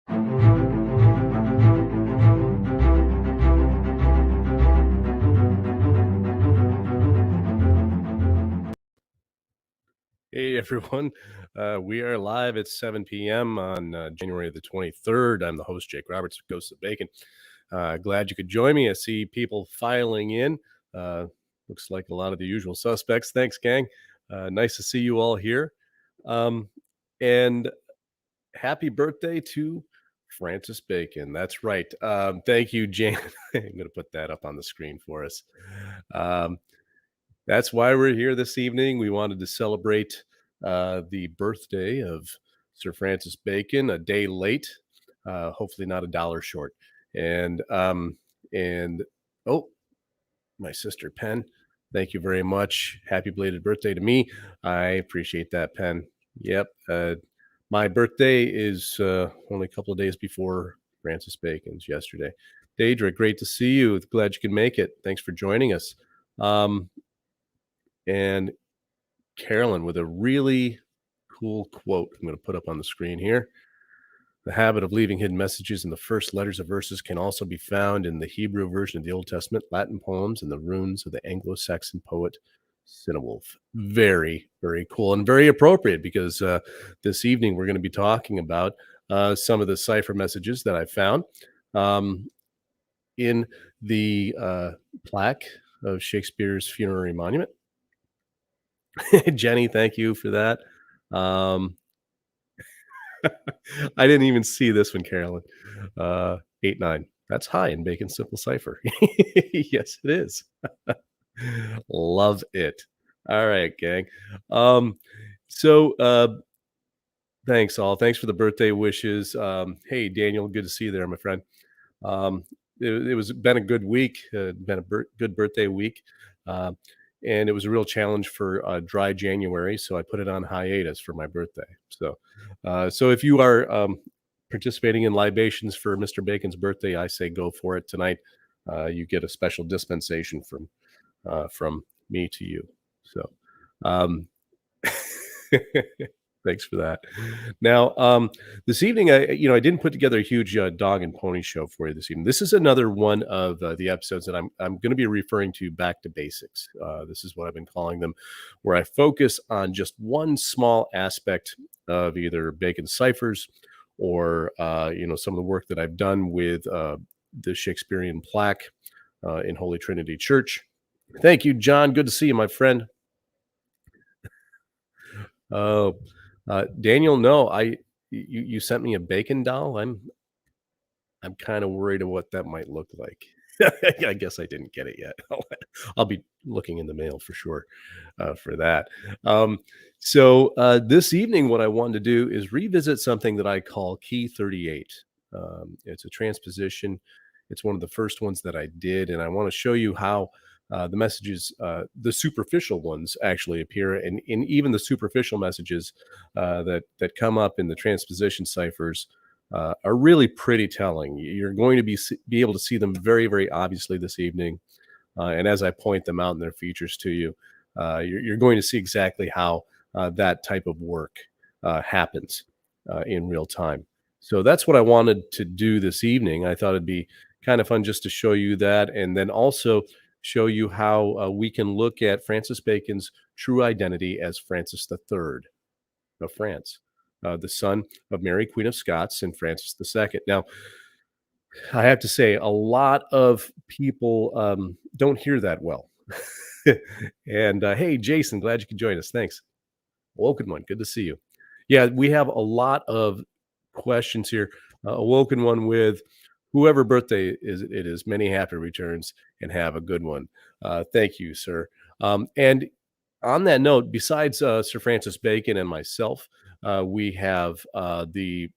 Hey everyone, we are live at 7 p.m. on January the 23rd. I'm the host, Jake Roberts, of Ghosts of Bacon. Glad you could join me. I see people filing in. Uh, Looks like a lot of the usual suspects. Thanks, gang. Nice to see you all here. Um, and happy birthday to Francis Bacon. That's right. Thank you, Jan. I'm going to put that up on the screen for us. Um, that's why we're here this evening. We wanted to celebrate the birthday of Sir Francis Bacon, a day late, hopefully not a dollar short. And oh, my sister Pen, thank you very much. Happy belated birthday to me. I appreciate that, Pen. Yep, my birthday is only a couple of days before Francis Bacon's yesterday. Deidre, great to see you. Glad you can make it. Thanks for joining us. And Carolyn with a really cool quote I'm going to put up on the screen here. The habit of leaving hidden messages in the first letters of verses can also be found in the Hebrew version of the Old Testament, Latin poems, and the runes of the Anglo-Saxon poet Cinewolf. Very, very cool and very appropriate because this evening we're going to be talking about some of the cipher messages that I found in the plaque of Shakespeare's funerary monument. Jenny, thank you for that. I didn't even see this one, Carolyn. 8-9. That's high in Bacon Simple Cipher. Yes, it is. Love it. All right, gang. Thanks all. Thanks for the birthday wishes. Hey, Daniel, good to see you there, my friend. It was been a good week, been a good birthday week. And it was a real challenge for dry January, so I put it on hiatus for my birthday. So if you are participating in libations for Mr. Bacon's birthday, I say go for it tonight. You get a special dispensation from me to you. So thanks for that. Now, this evening, I didn't put together a huge dog and pony show for you this evening. This is another one of the episodes that I'm going to be referring to back to basics. This is what I've been calling them, where I focus on just one small aspect of either Bacon ciphers or some of the work that I've done with the Shakespearean plaque in Holy Trinity Church. Thank you, John. Good to see you, my friend. Oh. Daniel, no, you sent me a bacon doll. I'm kind of worried of what that might look like. I guess I didn't get it yet. I'll be looking in the mail for sure for that. This evening, what I wanted to do is revisit something that I call Key 38. It's a transposition. It's one of the first ones that I did, and I want to show you how the messages, the superficial ones, actually appear, and even the superficial messages that come up in the transposition ciphers are really pretty telling. You're going to be able to see them very, very obviously this evening, and as I point them out in their features to you, you're going to see exactly how that type of work happens in real time. So that's what I wanted to do this evening. I thought it'd be kind of fun just to show you that, and then also show you how we can look at Francis Bacon's true identity as Francis III of France, the son of Mary, Queen of Scots, and Francis II. Now, I have to say, a lot of people don't hear that well. And hey, Jason, glad you could join us. Thanks. Woken one, good to see you. Yeah, we have a lot of questions here. A woken one with whoever birthday it is, many happy returns and have a good one. Thank you, sir. And on that note, besides Sir Francis Bacon and myself, we have the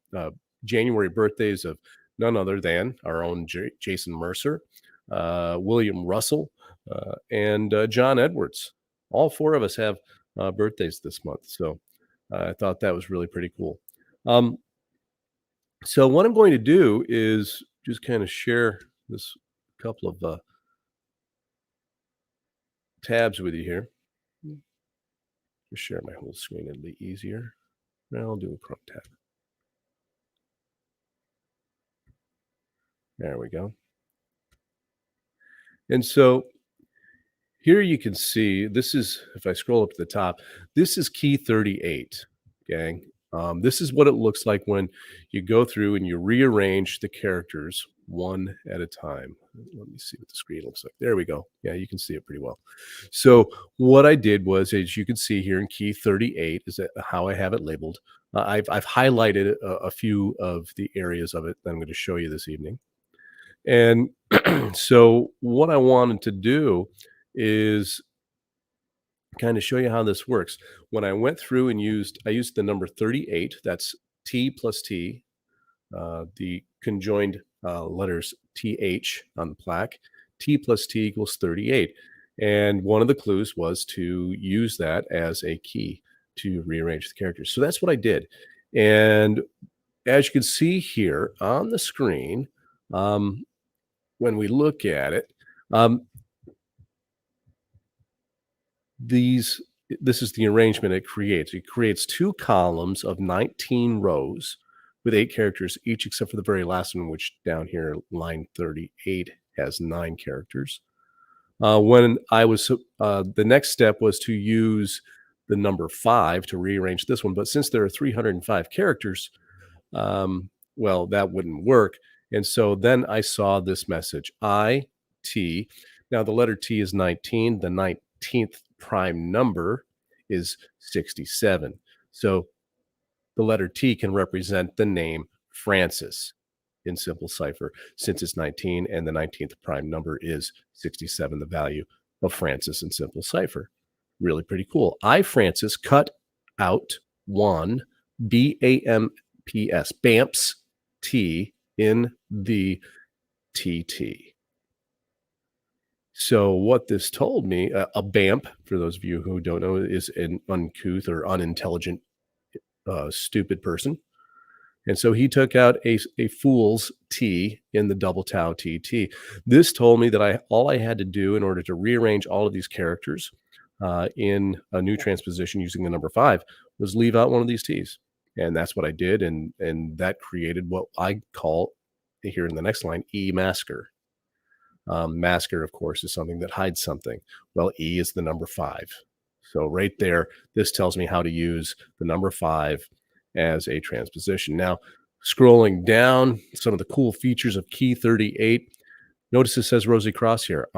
January birthdays of none other than our own Jason Mercer, William Russell, and John Edwards. All four of us have birthdays this month. So I thought that was really pretty cool. So what I'm going to do is just kind of share this couple of tabs with you here. Just share my whole screen, it'll be easier. Now I'll do a Chrome tab. There we go. And so here you can see this is, if I scroll up to the top, this is key 38, gang. This is what it looks like when you go through and you rearrange the characters one at a time. Let me see what the screen looks like. There we go. Yeah, you can see it pretty well. So what I did was, as you can see here in key 38, is that how I have it labeled. I've highlighted a few of the areas of it that I'm going to show you this evening. And so what I wanted to do is kind of show you how this works. When I went through and I used the number 38, that's T plus T, the conjoined letters TH on the plaque. T plus T equals 38. And one of the clues was to use that as a key to rearrange the characters. So that's what I did. And as you can see here on the screen, when we look at it, um, these this is the arrangement it creates. It creates 2 columns of 19 rows with 8 characters each, except for the very last one, which down here, line 38, has 9 characters. When I was The next step was to use the number 5 to rearrange this one, but since there are 305 characters, well, that wouldn't work. And so then I saw this message, IT. Now the letter T is 19. The 19th prime number is 67. So the letter T can represent the name Francis in simple cipher, since it's 19 and the 19th prime number is 67, the value of Francis in simple cipher. Really pretty cool. I, Francis, cut out one BAMPS, BAMPS T in the TT. So what this told me, a BAMP, for those of you who don't know, is an uncouth or unintelligent, stupid person. And so he took out a fool's T in the double tau TT. This told me that all I had to do in order to rearrange all of these characters in a new transposition using the number 5 was leave out one of these T's. And that's what I did. And that created what I call here in the next line, E masker. Masker, of course, is something that hides something. Well, E is the number 5. So right there, this tells me how to use the number 5 as a transposition. Now, scrolling down, some of the cool features of key 38. Notice it says Rosy Cross here.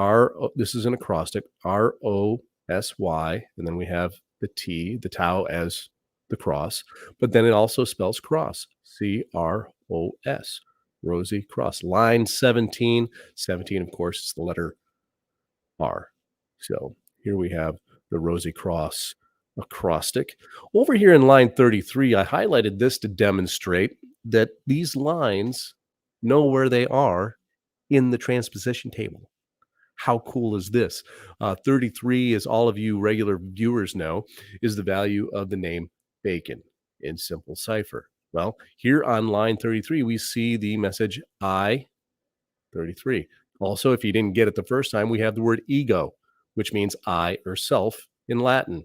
This is an acrostic, ROSY, and then we have the T, the tau as the cross, but then it also spells cross, CROS. Rosy Cross. Line 17. 17, of course, is the letter R. So here we have the Rosy Cross acrostic. Over here in line 33, I highlighted this to demonstrate that these lines know where they are in the transposition table. How cool is this? 33, as all of you regular viewers know, is the value of the name Bacon in simple cipher. Well, here on line 33, we see the message I-33. Also, if you didn't get it the first time, we have the word ego, which means I or self in Latin.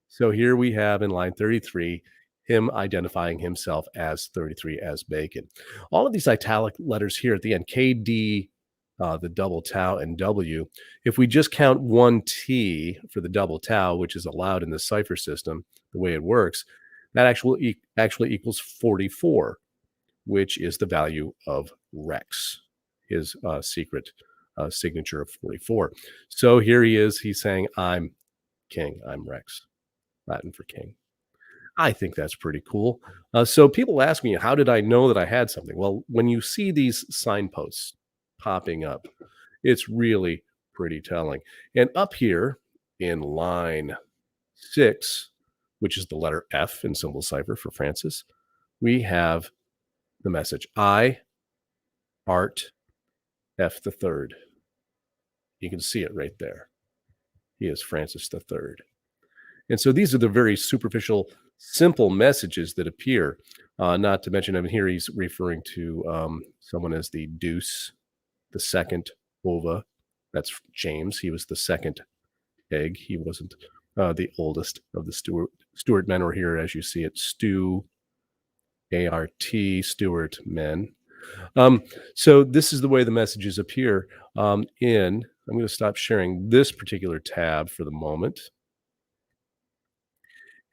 So here we have in line 33, him identifying himself as 33 as Bacon. All of these italic letters here at the end, KD, the double tau, and W, if we just count one T for the double tau, which is allowed in the cipher system, the way it works, that actually equals 44, which is the value of Rex, his secret signature of 44. So here he is. He's saying, I'm king. I'm Rex, Latin for king. I think that's pretty cool. So people ask me, how did I know that I had something? Well, when you see these signposts popping up, it's really pretty telling. And up here in line 6, which is the letter F in simple cipher for Francis, we have the message, I, Art, F the third. You can see it right there. He is Francis the third. And so these are the very superficial, simple messages that appear. Not to mention, here he's referring to someone as the deuce, the second ova. That's James. He was the second egg. He wasn't the oldest of the Stuart men, or here, as you see it, Stu, ART, Stuart men. Um, so this is the way the messages appear I'm going to stop sharing this particular tab for the moment.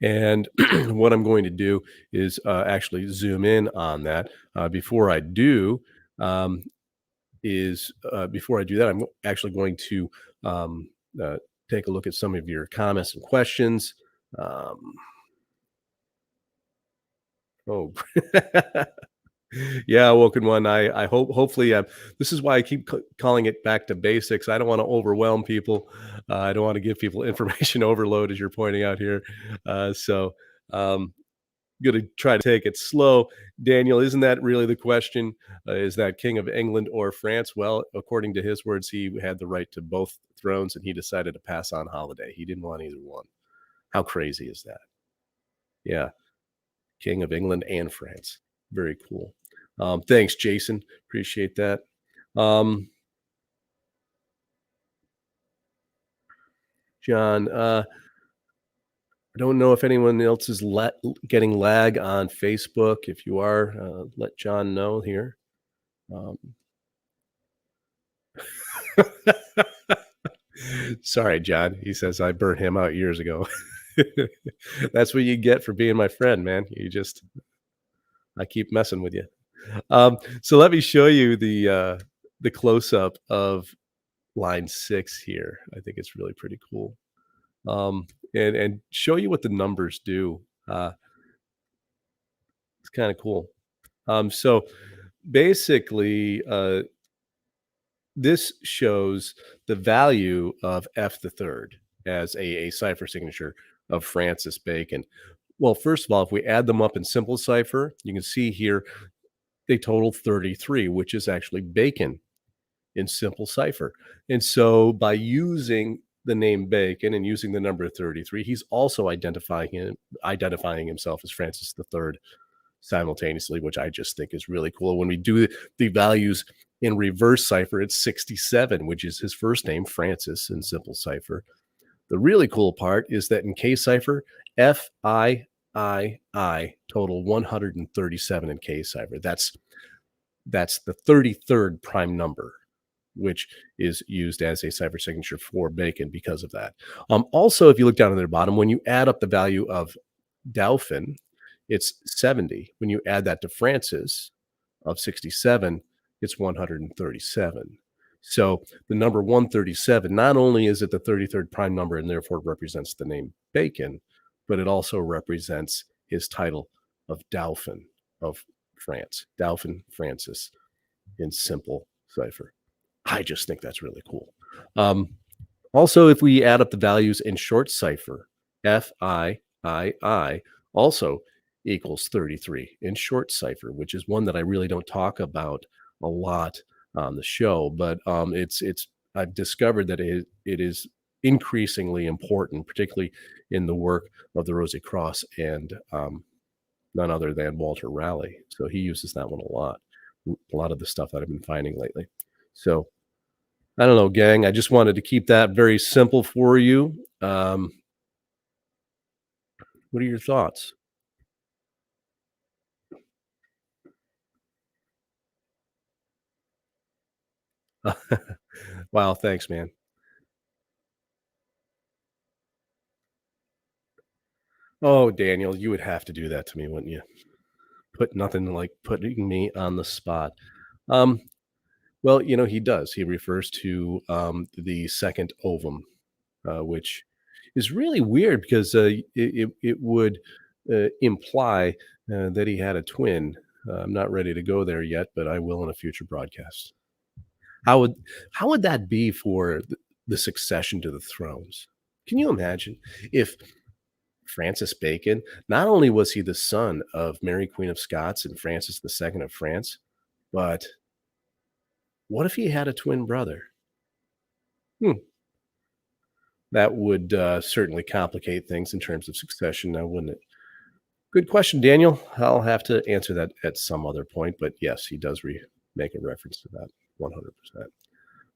And what I'm going to do is actually zoom in on that. Before I do, um, before I do that, I'm actually going to um, uh, take a look at some of your comments and questions. Um, oh, yeah, Woken One. I hopefully this is why I keep calling it back to basics. I don't want to overwhelm people. I don't want to give people information overload, as you're pointing out here. So um, going to try to take it slow. Daniel, isn't that really the question? Is that King of England or France? Well, according to his words, he had the right to both thrones, and he decided to pass on holiday. He didn't want either one. How crazy is that? Yeah, King of England and France. Very cool. Thanks, Jason. Appreciate that. Um, John, I don't know if anyone else is getting lag on Facebook. If you are, let John know here. Um, Sorry, John. He says I burnt him out years ago. That's what you get for being my friend, man. I keep messing with you. So let me show you the close up of line 6 here. I think it's really pretty cool. And show you what the numbers do. It's kind of cool. So basically, this shows the value of F the third as a cipher signature of Francis Bacon. Well, first of all, if we add them up in simple cipher, you can see here they total 33, which is actually Bacon in simple cipher. And so by using the name Bacon and using the number 33, he's also identifying himself as Francis the Third simultaneously, which I just think is really cool. When we do the values in reverse cipher, it's 67, which is his first name, Francis, in simple cipher. The really cool part is that in K cipher, FIII total 137 in K cipher. That's the 33rd prime number, which is used as a cipher signature for Bacon because of that. Also, if you look down at the bottom, when you add up the value of Dauphin, it's 70. When you add that to Francis of 67, it's 137. So the number 137, not only is it the 33rd prime number and therefore represents the name Bacon, but it also represents his title of Dauphin of France, Dauphin Francis in simple cipher. I just think that's really cool. Um, Also, if we add up the values in short cipher, FIII also equals 33 in short cipher, which is one that I really don't talk about a lot on the show, but it's I've discovered that it is increasingly important, particularly in the work of the Rosy Cross and none other than Walter Raleigh. So he uses that one a lot of the stuff that I've been finding lately. So I don't know, gang. I just wanted to keep that very simple for you. What are your thoughts? Wow, thanks, man. Oh, Daniel, you would have to do that to me, wouldn't you? Put nothing like putting me on the spot. Um, well, he does. He refers to the second ovum, which is really weird because it would imply that he had a twin. I'm not ready to go there yet, but I will in a future broadcast. How would how would that be for the succession to the thrones? Can you imagine if Francis Bacon, not only was he the son of Mary Queen of Scots and Francis II of France, but what if he had a twin brother? Hmm, that would certainly complicate things in terms of succession now, wouldn't it? Good question, Daniel. I'll have to answer that at some other point, but yes, he does make a reference to that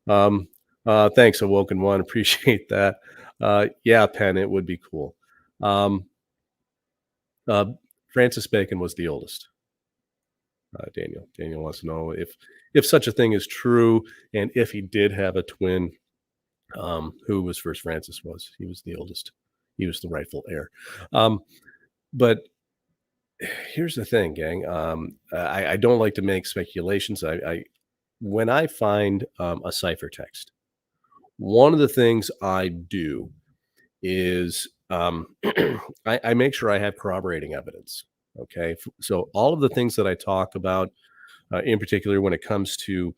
100%. Thanks, Awoken One. Appreciate that. Yeah, Penn, it would be cool. Um, uh, Francis Bacon was the oldest. Daniel wants to know if such a thing is true, and if he did have a twin, who was first Francis was. He was the oldest. He was the rightful heir. Um, but here's the thing, gang. I don't like to make speculations. I when I find a cipher text, one of the things I do is I make sure I have corroborating evidence. Okay, so all of the things that I talk about, in particular when it comes to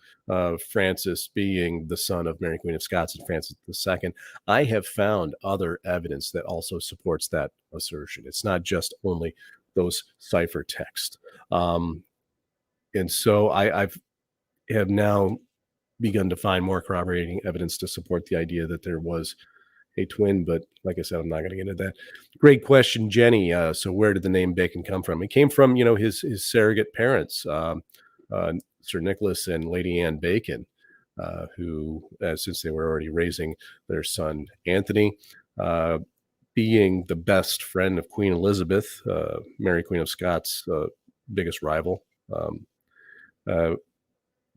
Francis being the son of Mary Queen of Scots and Francis II, I have found other evidence that also supports that assertion. It's not just only those cipher texts. Um, and so I've have now begun to find more corroborating evidence to support the idea that there was a twin. But like I said, I'm not going to get into that. Great question, Jenny. So where did the name Bacon come from? It came from, his surrogate parents, Sir Nicholas and Lady Anne Bacon, who, since they were already raising their son Anthony, uh, being the best friend of Queen Elizabeth, Mary Queen of Scots' biggest rival. Um, uh,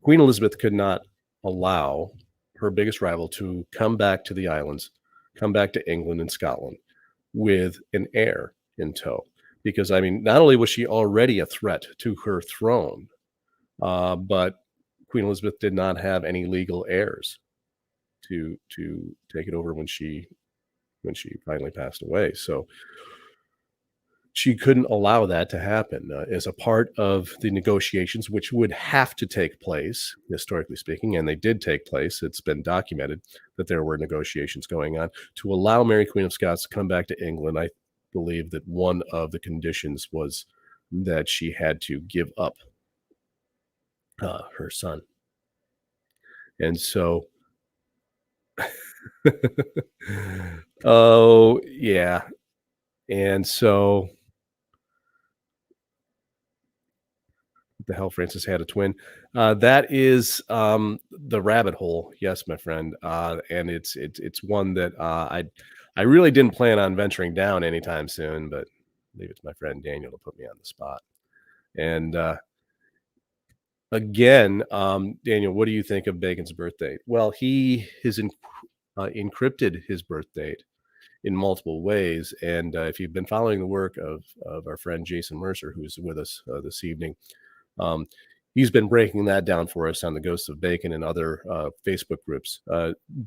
Queen Elizabeth could not allow her biggest rival to come back to the islands, come back to England and Scotland with an heir in tow. Because, I mean, not only was she already a threat to her throne, but Queen Elizabeth did not have any legal heirs to take it over when she finally passed away. So she couldn't allow that to happen, as a part of the negotiations, which would have to take place, historically speaking, and they did take place. It's been documented that there were negotiations going on to allow Mary Queen of Scots to come back to England. I believe that one of the conditions was that she had to give up her son. And so, oh, yeah. And so the hell Francis had a twin. That is the rabbit hole. Yes, my friend. And it's one that I really didn't plan on venturing down anytime soon, but leave it to my friend Daniel to put me on the spot. And again, Daniel, what do you think of Bacon's birth date? Well, he has encrypted his birth date in multiple ways. And if you've been following the work of our friend Jason Mercer, who's with us this evening, um, he's been breaking that down for us on the Ghosts of Bacon and other Facebook groups,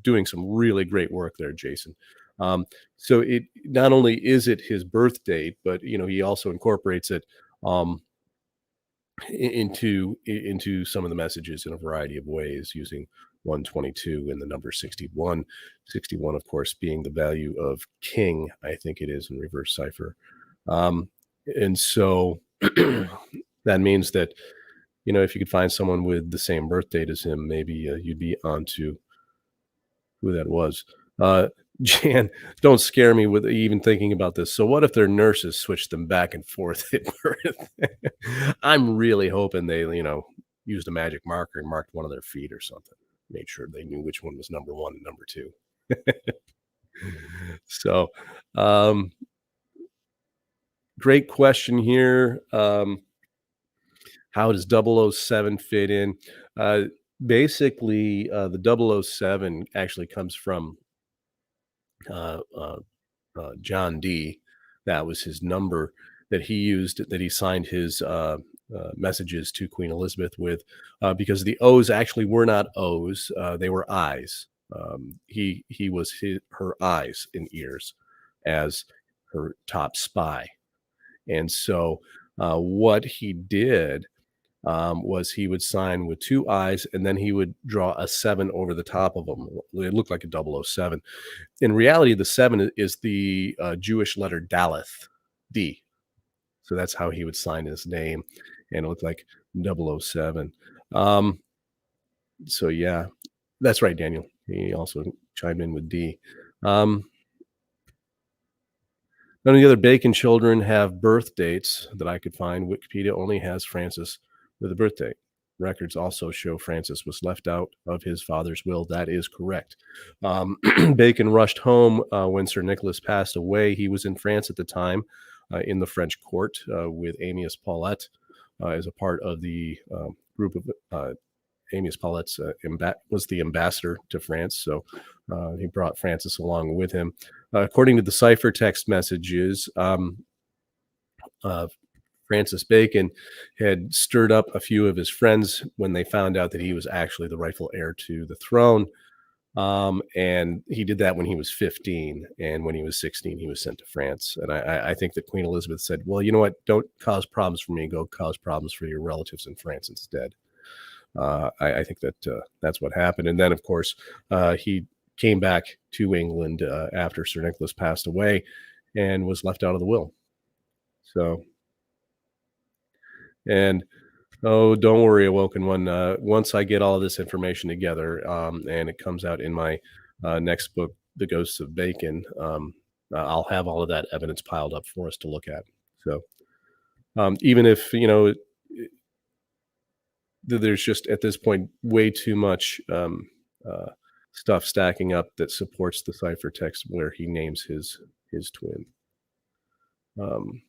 doing some really great work there, Jason. Um, so it not only is it his birth date, but he also incorporates it um, into some of the messages in a variety of ways using 122 and the number 61. 61, of course, being the value of king, I think it is in reverse cipher. Um, and so that means that if you could find someone with the same birth date as him, maybe you'd be onto who that was. Jan, don't scare me with even thinking about this. So what if their nurses switched them back and forth at birth? I'm really hoping they, used a magic marker and marked one of their feet or something. Made sure they knew which one was number one and number two. So, um, great question here. How does 007 fit in? Uh, Basically, the 007 actually comes from uh, uh, John D. That was his number that he used, that he signed his messages to Queen Elizabeth with, because the O's actually were not O's; they were I's. He was her eyes and ears as her top spy, and so what he did was he would sign with two eyes and then he would draw a seven over the top of them. It looked like a 007. In reality, the seven is the Jewish letter Daleth, D. So that's how he would sign his name. And it looked like 007. Um, so, yeah, that's right, Daniel. He also chimed in with D. None of the other Bacon children have birth dates that I could find. Wikipedia only has Francis with a birth date. Records also show Francis was left out of his father's will. That is correct. Bacon rushed home when Sir Nicholas passed away. He was in France at the time, in the French court with Amias Paulette, as a part of the group of Amias Paulet's was the ambassador to France, so he brought Francis along with him. According to the ciphertext messages, uh, Francis Bacon had stirred up a few of his friends when they found out that he was actually the rightful heir to the throne. And he did that when he was 15, and when he was 16, he was sent to France. And I think that Queen Elizabeth said, "Well, you know what? Don't cause problems for me. Go cause problems for your relatives in France instead." I think that that's what happened. And then, of course, he came back to England after Sir Nicholas passed away, and was left out of the will. So, and oh, don't worry, Awoken One. Once I get all of this information together, and it comes out in my next book, The Ghosts of Bacon, I'll have all of that evidence piled up for us to look at. So, even if, there's just at this point way too much uh, stuff stacking up that supports the ciphertext where he names his twin. Um,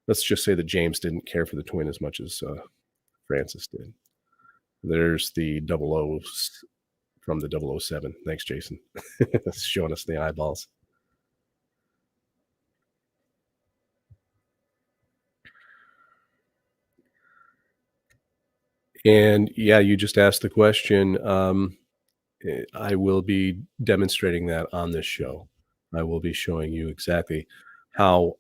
let's just say that James didn't care for the twin as much as Francis did. There's the double O's from the 007. Thanks, Jason. Showing us the eyeballs. And yeah, you just asked the question. I will be demonstrating that on this show. I will be showing you exactly how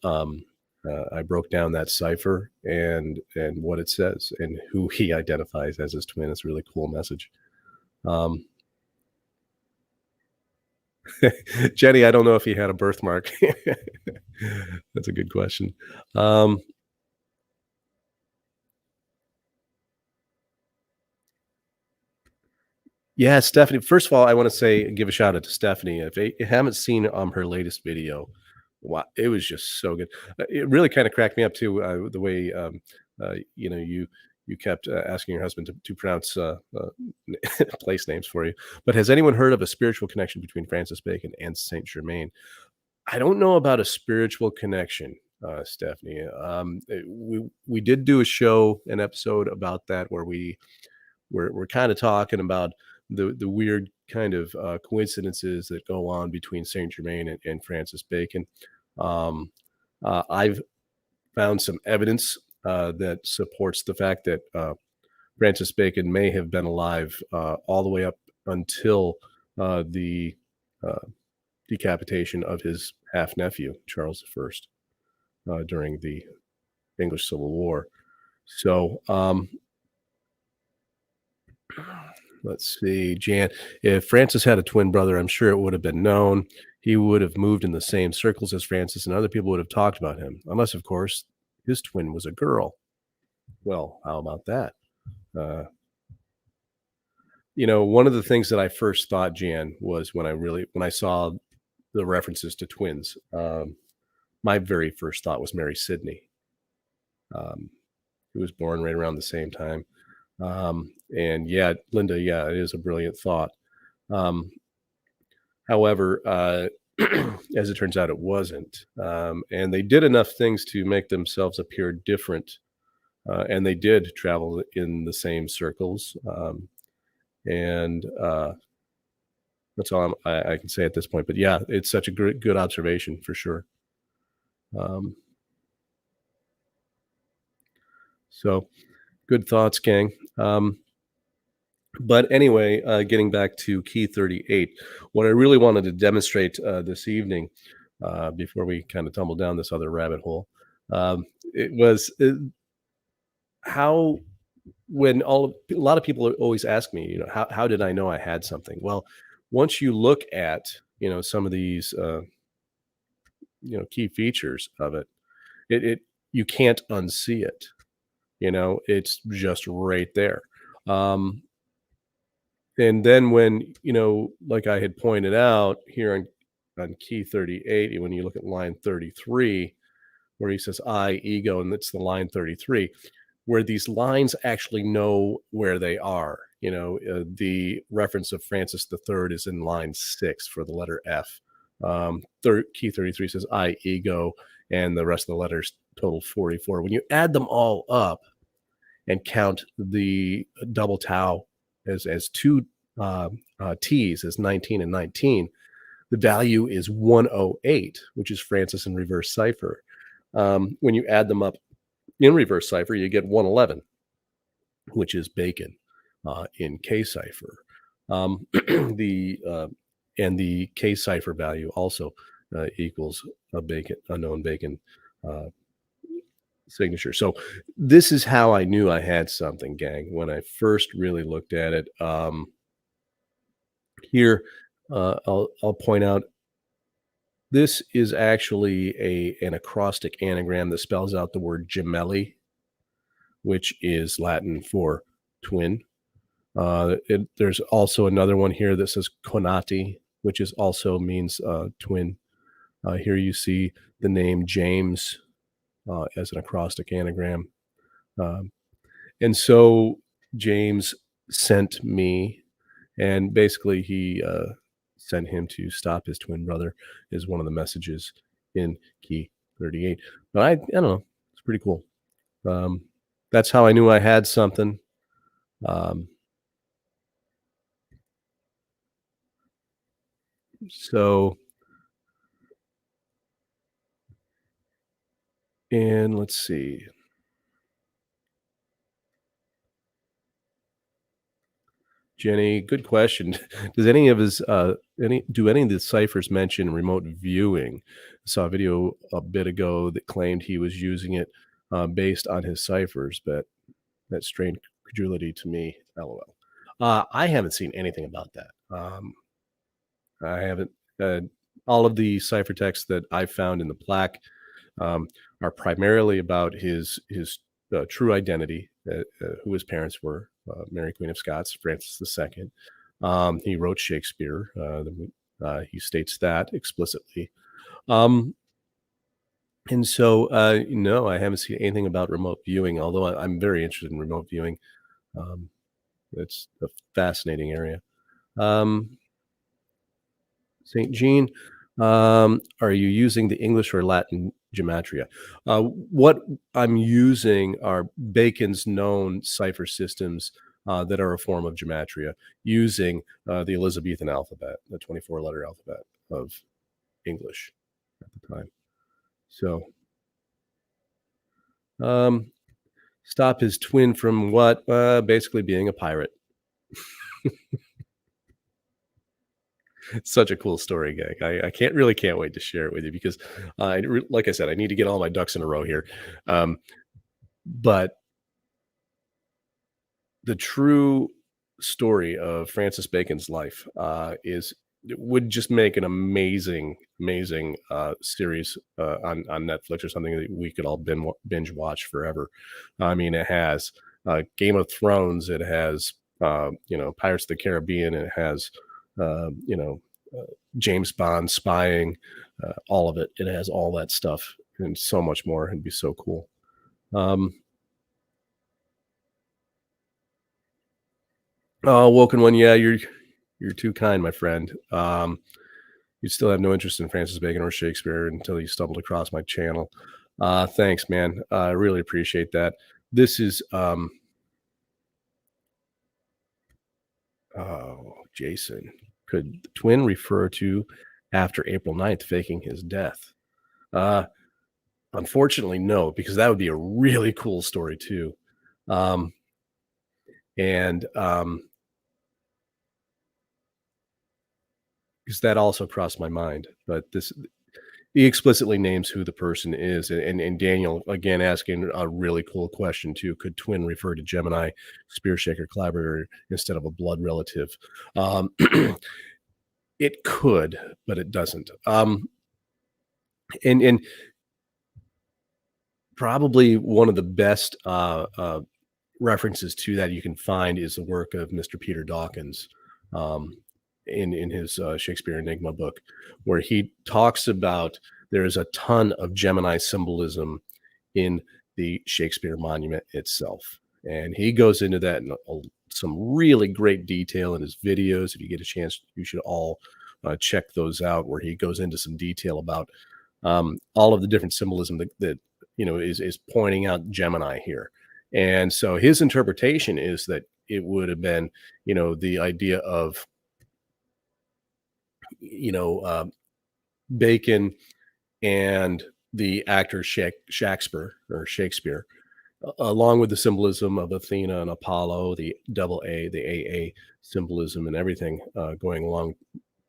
I broke down that cipher and what it says and who he identifies as his twin. It's a really cool message. Um, Jenny, I don't know if he had a birthmark. That's a good question. Um, Yeah, Stephanie. First of all, I want to say give a shout out to Stephanie. If you haven't seen her latest video, wow, it was just so good. It really kind of cracked me up too, the way you kept asking your husband to pronounce place names for you. But has anyone heard of a spiritual connection between Francis Bacon and Saint Germain? I don't know about a spiritual connection, Stephanie. We did do a show, an episode about that where we're kind of talking about the weird kind of coincidences that go on between Saint Germain and Francis Bacon. I've found some evidence that supports the fact that Francis Bacon may have been alive all the way up until the uh, decapitation of his half nephew Charles I during the English Civil War. So let's see, Jan. If Francis had a twin brother, I'm sure it would have been known. He would have moved in the same circles as Francis, and other people would have talked about him, unless, of course, his twin was a girl. Well, how about that? Uh, one of the things that I first thought, Jan, was when I saw the references to twins. My very first thought was Mary Sidney, um, who was born right around the same time. And yeah, Linda, yeah, it is a brilliant thought. Um, However, as it turns out, it wasn't. And they did enough things to make themselves appear different. And they did travel in the same circles. And that's all I can say at this point. But yeah, it's such a good observation for sure. Um, so good thoughts, gang. But anyway, getting back to key 38, what I really wanted to demonstrate this evening, before we kind of tumble down this other rabbit hole, it was how when a lot of people always ask me, how did I know I had something? Well, once you look at some of these key features of it you can't unsee it. It's just right there. Um, And then when, like I had pointed out here on key 38, when you look at line 33, where he says I, ego, and it's the line 33, where these lines actually know where they are. The reference of Francis III is in line 6 for the letter F. Key 33 says I, ego, and the rest of the letters total 44. When you add them all up, and count the double tau as two T's, as 19 and 19, the value is 108, which is Francis in reverse cipher. When you add them up in reverse cipher, you get 111, which is Bacon in K cipher. The and the K cipher value also equals a known Bacon uh, signature. So this is how I knew I had something, gang. When I first really looked at it, here I'll point out this is actually an acrostic anagram that spells out the word gemelli, which is Latin for twin. There's also another one here that says conati, which is also means twin. Here you see the name James as an acrostic anagram. Um, and so James sent me, and basically he sent him to stop his twin brother, is one of the messages in key 38. But I don't know, it's pretty cool. Um, that's how I knew I had something. Um, so, and let's see. Jenny, good question. Does any of his any of the ciphers mention remote viewing? I saw a video a bit ago that claimed he was using it based on his ciphers, but that strained credulity to me. LOL. I haven't seen anything about that. I haven't. All of the ciphertexts that I found in the plaque um, are primarily about his true identity, who his parents were, Mary Queen of Scots, Francis II. He wrote Shakespeare. He states that explicitly. Um, and so, no, I haven't seen anything about remote viewing, although I'm very interested in remote viewing. Um, it's a fascinating area. Um, St. Jean, are you using the English or Latin gematria? What I'm using are Bacon's known cipher systems that are a form of gematria using the Elizabethan alphabet, the 24-letter alphabet of English at the time. So, um, stop his twin from what? Basically being a pirate. It's such a cool story, gang. I can't wait to share it with you because, like I said, I need to get all my ducks in a row here. Um, but the true story of Francis Bacon's life is it would just make an amazing series on Netflix or something that we could all binge watch forever. I mean, it has Game of Thrones, it has Pirates of the Caribbean, it has uh, you know James Bond spying, all of it. It has all that stuff and so much more. It'd be so cool. Um, oh, Woken One, yeah, you're too kind, my friend. You still have no interest in Francis Bacon or Shakespeare until you stumbled across my channel. Thanks, man. I really appreciate that. This is oh, Jason. Could the twin refer to after April 9th faking his death? Uh, Unfortunately, no, because that would be a really cool story too. Um, and because that also crossed my mind, but this he explicitly names who the person is, and Daniel again asking a really cool question too. Could twin refer to Gemini, spear shaker collaborator instead of a blood relative? Um, it could, but it doesn't. And probably one of the best references to that you can find is the work of Mr. Peter Dawkins um, in his Shakespeare Enigma book, where he talks about there is a ton of Gemini symbolism in the Shakespeare monument itself. And he goes into that in some really great detail in his videos. If you get a chance, you should all check those out, where he goes into some detail about all of the different symbolism that is pointing out Gemini here. And so his interpretation is that it would have been, the idea of, you know, Bacon and the actor Shakespeare, along with the symbolism of Athena and Apollo, the double A, the AA symbolism and everything, going along,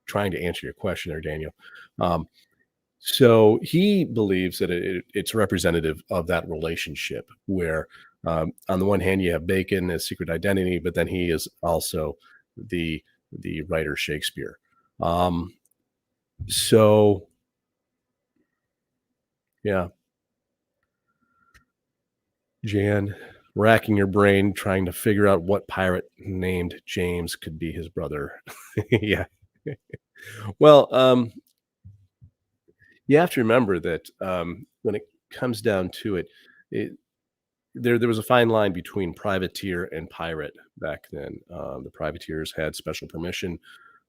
trying to answer your question there, Daniel. Um, so he believes that it's representative of that relationship where, on the one hand, you have Bacon as secret identity, but then he is also the the writer Shakespeare. Um, so yeah, Jan, racking your brain trying to figure out what pirate named James could be his brother. Yeah. Well, you have to remember that, when it comes down to it, it there was a fine line between privateer and pirate back then. The privateers had special permission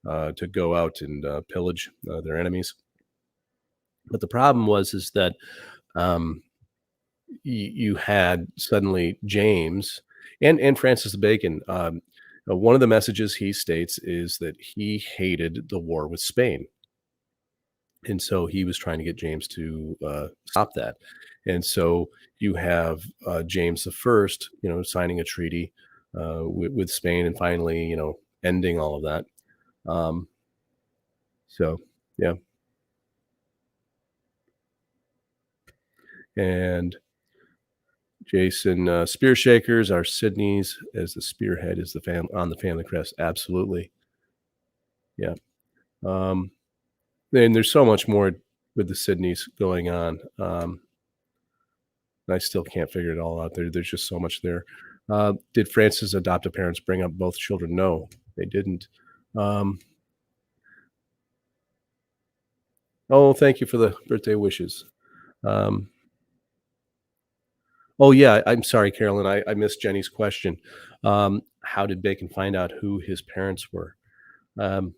to go out and pillage their enemies. But the problem was is that, um, you had suddenly James and Francis Bacon. One of the messages he states is that he hated the war with Spain, and so he was trying to get James to stop that. And so you have James the First, signing a treaty with Spain, and finally, ending all of that. Um, so yeah, and Jason, spear shakers are Sydney's as the spearhead is the on the family crest. Absolutely, yeah. Um, and there's so much more with the Sydneys going on. I still can't figure it all out. There's just so much there. Did Francis' adoptive parents bring up both children? No, they didn't. Um, oh, thank you for the birthday wishes. Um, oh, yeah, I'm sorry, Carolyn. I missed Jenny's question. How did Bacon find out who his parents were? Um,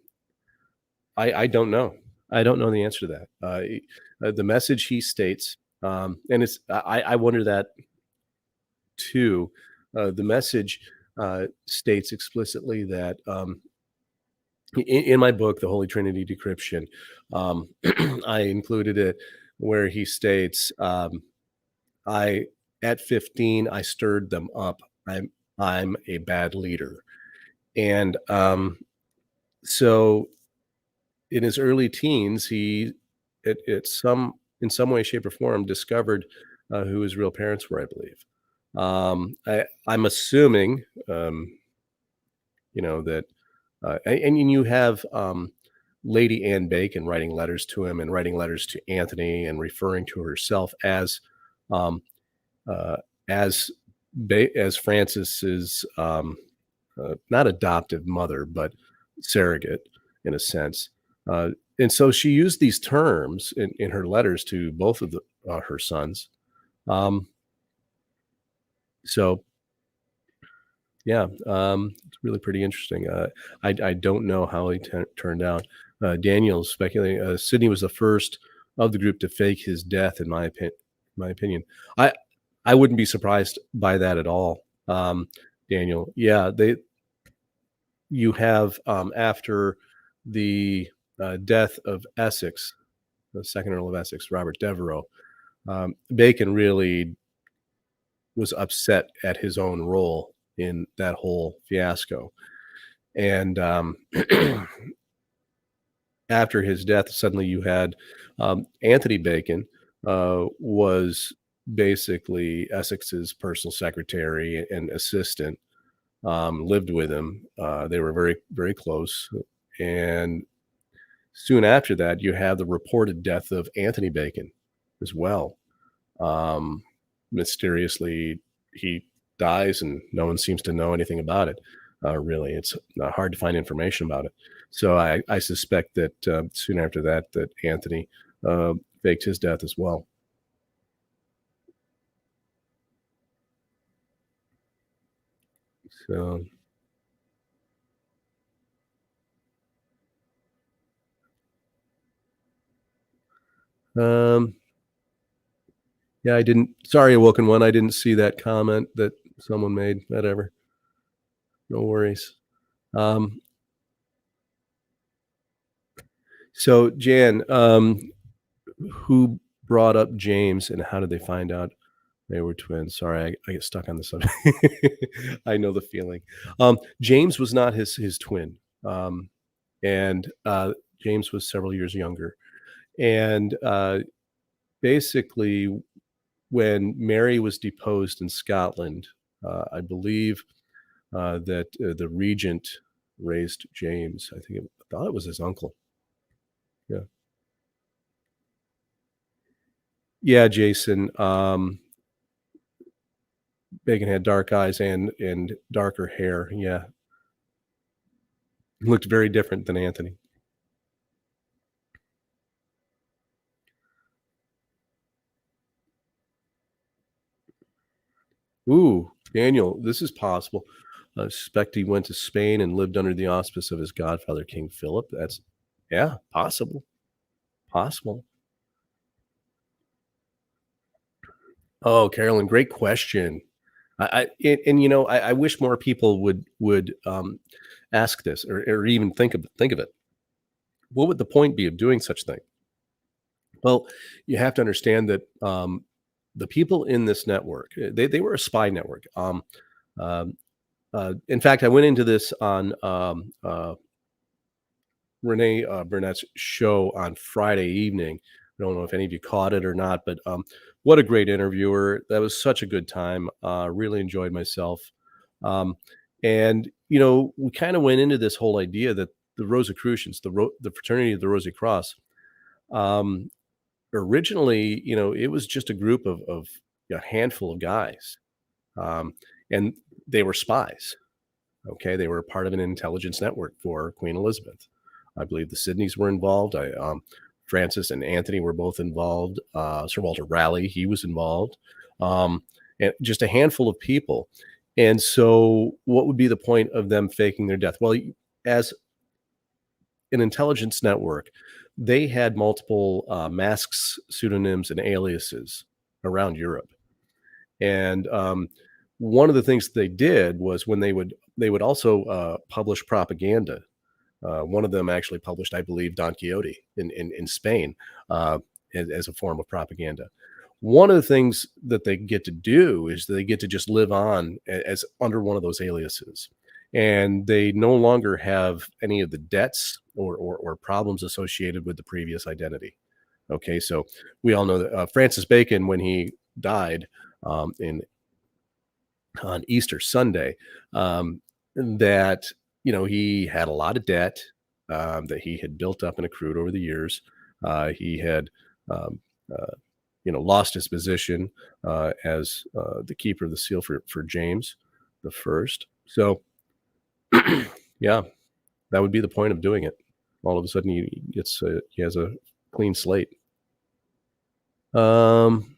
I don't know. I don't know the answer to that. The message he states, and I wonder that too. The message states explicitly that, in my book, The Holy Trinity Decryption, um, I included it where he states, "I at 15 I stirred them up. I'm a bad leader," and so in his early teens, he at some in some way, shape, or form discovered who his real parents were. I believe. I'm assuming, that, and you have Lady Anne Bacon writing letters to him and writing letters to Anthony and referring to herself um, uh, as as Francis's, not adoptive mother, but surrogate in a sense. Uh, and so she used these terms in her letters to both of her sons. Um, so yeah, it's really pretty interesting. I don't know how he turned out. Daniel's speculating. Sydney was the first of the group to fake his death, in my opinion. I I wouldn't be surprised by that at all. Daniel, yeah, they you have, after the death of Essex, the second Earl of Essex, Robert Devereux, Bacon really was upset at his own role in that whole fiasco. And after his death, suddenly you had Anthony Bacon was basically Essex's personal secretary and assistant, lived with him. They were very, very close. And soon after that, you have the reported death of Anthony Bacon as well. Um, Mysteriously, he dies, and no one seems to know anything about it. Really, it's hard to find information about it. So I suspect that soon after that, that Anthony faked his death as well. So, um, yeah, I didn't. Sorry, Awoken One. I didn't see that comment. That someone made, whatever. No worries. Um, so Jan, who brought up James and how did they find out they were twins? Sorry, I get stuck on the subject. I know the feeling. James was not his twin. Um, and James was several years younger. And basically, when Mary was deposed in Scotland, I believe that the regent raised James. I thought it was his uncle. Yeah, yeah, Jason. Megan had dark eyes and darker hair. Yeah, looked very different than Anthony. Ooh, Daniel, this is possible. I suspect he went to Spain and lived under the auspice of his godfather, King Philip. That's, yeah, possible. Possible. Oh, Carolyn, great question. I wish more people would ask this or even think of it. What would the point be of doing such thing? Well, you have to understand that the people in this network, they were a spy network. Um, in fact, I went into this on Renee Burnett's show on Friday evening. I don't know if any of you caught it or not, but what a great interviewer. That was such a good time. Really enjoyed myself. Um, and, we kind of went into this whole idea that the Rosicrucians, the fraternity of the Rosy Cross, um, originally, it was just a group of a handful of guys. Um, and they were spies. Okay, they were part of an intelligence network for Queen Elizabeth. I believe the Sydneys were involved. Francis and Anthony were both involved. Sir Walter Raleigh, he was involved, and just a handful of people. And so, what would be the point of them faking their death? Well, as an intelligence network, they had multiple masks, pseudonyms, and aliases around Europe. And one of the things they did was when they would also publish propaganda. One of them actually published, I believe, Don Quixote in Spain as a form of propaganda. One of the things that they get to do is they get to just live on as under one of those aliases. And they no longer have any of the debts or problems associated with the previous identity. Okay, so we all know that Francis Bacon, when he died in on Easter Sunday, that he had a lot of debt that he had built up and accrued over the years. He had um, uh, lost his position as the keeper of the seal for James the First. So yeah, that would be the point of doing it. All of a sudden, he has a clean slate. Um,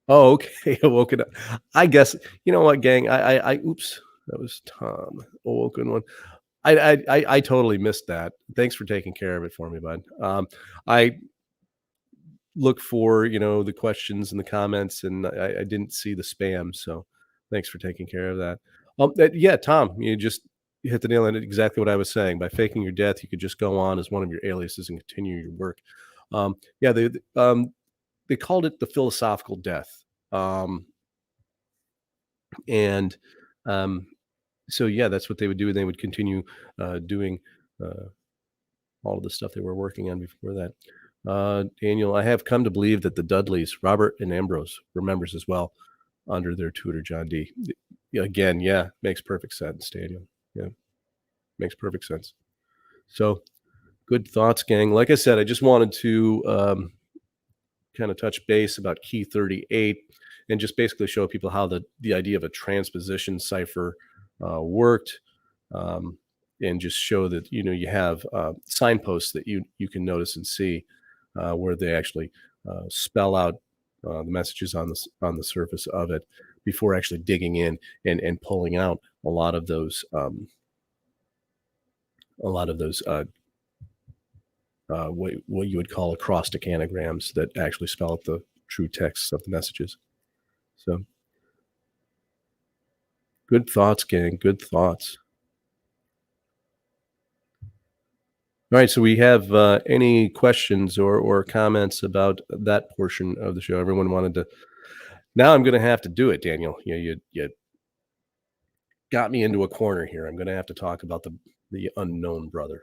Oh, okay. Awoken up. I guess you know what, gang. Oops, that was Tom. Awoken one. I totally missed that. Thanks for taking care of it for me, bud. I look for the questions and the comments, and I didn't see the spam, so thanks for taking care of that. Yeah, Tom, you just hit the nail on it. Exactly what I was saying. By faking your death, you could just go on as one of your aliases and continue your work. Yeah, they called it the philosophical death. And um, so, yeah, that's what they would do. They would continue doing uh, all of the stuff they were working on before that. Daniel, I have come to believe that the Dudleys, Robert and Ambrose, were members as well under their tutor, John D. Yeah, again, yeah, makes perfect sense, Daniel. Yeah, makes perfect sense. So, good thoughts, gang. Like I said, I just wanted to kind of touch base about key 38 and just basically show people how the idea of a transposition cipher worked, um, and just show that you have signposts that you can notice and see where they actually spell out the messages on the surface of it before actually digging in and pulling out a lot of those what you would call acrostic anagrams that actually spell out the true text of the messages. So, Good thoughts, gang. Good thoughts. All right, so we have any questions or comments about that portion of the show? Everyone wanted to. Now I'm going to have to do it, Daniel. You got me into a corner here. I'm going to have to talk about the unknown brother.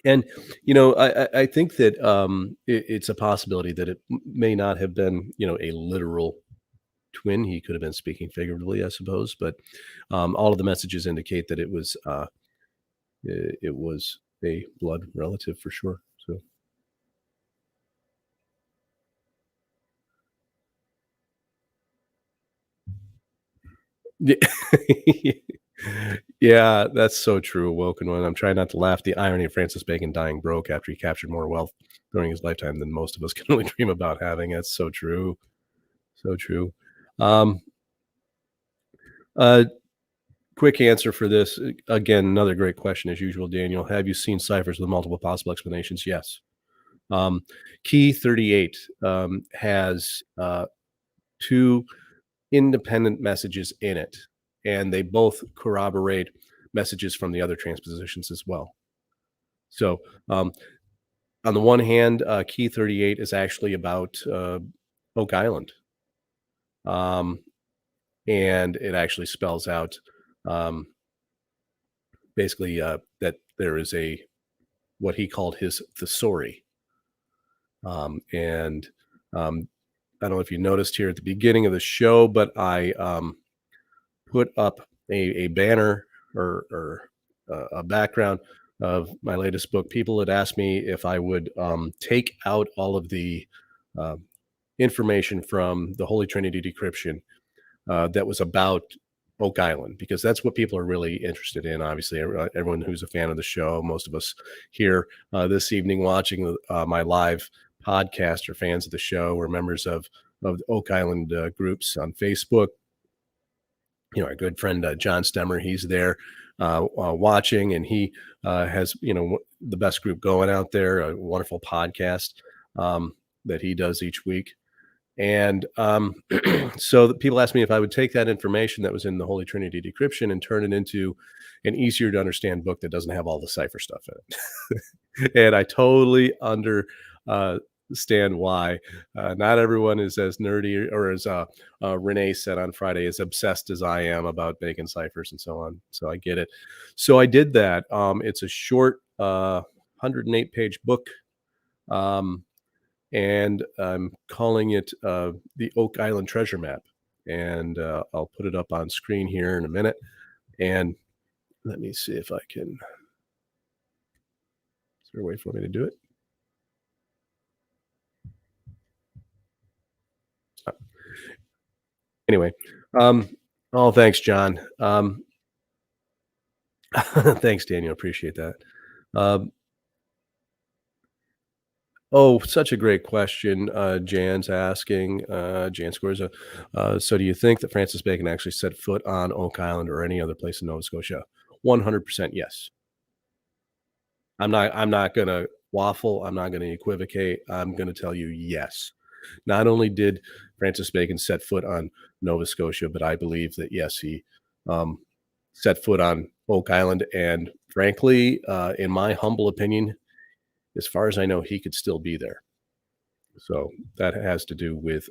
And I think that it's a possibility that it may not have been a literal twin. He could have been speaking figuratively, I suppose, but all of the messages indicate that it was a blood relative for sure. So yeah, yeah, that's so true. Woken one. I'm trying not to laugh. The irony of Francis Bacon dying broke after he captured more wealth during his lifetime than most of us can only dream about having. That's so true. So true. Um, uh, Quick answer for this. Again, another great question as usual, Daniel. Have you seen ciphers with multiple possible explanations? Yes. Um, Key 38 has two independent messages in it, and they both corroborate messages from the other transpositions as well. So, on the one hand, Key 38 is actually about Oak Island, um, and it actually spells out um, basically that there is a what he called his thesauri. And I don't know if you noticed here at the beginning of the show, but I put up a banner or a background of my latest book. People had asked me if I would take out all of the uh, information from the Holy Trinity decryption that was about Oak Island, because that's what people are really interested in. Obviously, everyone who's a fan of the show, most of us here this evening watching my live podcast are fans of the show. We're members of the Oak Island groups on Facebook. Our good friend John Stemmer, he's there watching, and he has the best group going out there. A wonderful podcast that he does each week. And so people asked me if I would take that information that was in the Holy Trinity decryption and turn it into an easier to understand book that doesn't have all the cipher stuff in it. And I totally understand why. Not everyone is as nerdy or as Renee said on Friday, as obsessed as I am about making ciphers and so on. So I get it. So I did that. It's a short 108-page book. Um, and I'm calling it the Oak Island Treasure Map. And I'll put it up on screen here in a minute. And let me see if I can. Is there a way for me to do it? Uh, Anyway, um, oh, thanks, John. Thanks, Daniel. Appreciate that. Um, oh, such a great question. Jan's asking. Jan scores so do you think that Francis Bacon actually set foot on Oak Island or any other place in Nova Scotia? 100% yes. I'm not gonna waffle, I'm not gonna equivocate, I'm gonna tell you yes. Not only did Francis Bacon set foot on Nova Scotia, but I believe that, yes, he, um, set foot on Oak Island, and frankly, in my humble opinion, as far as I know, he could still be there. So, that has to do with,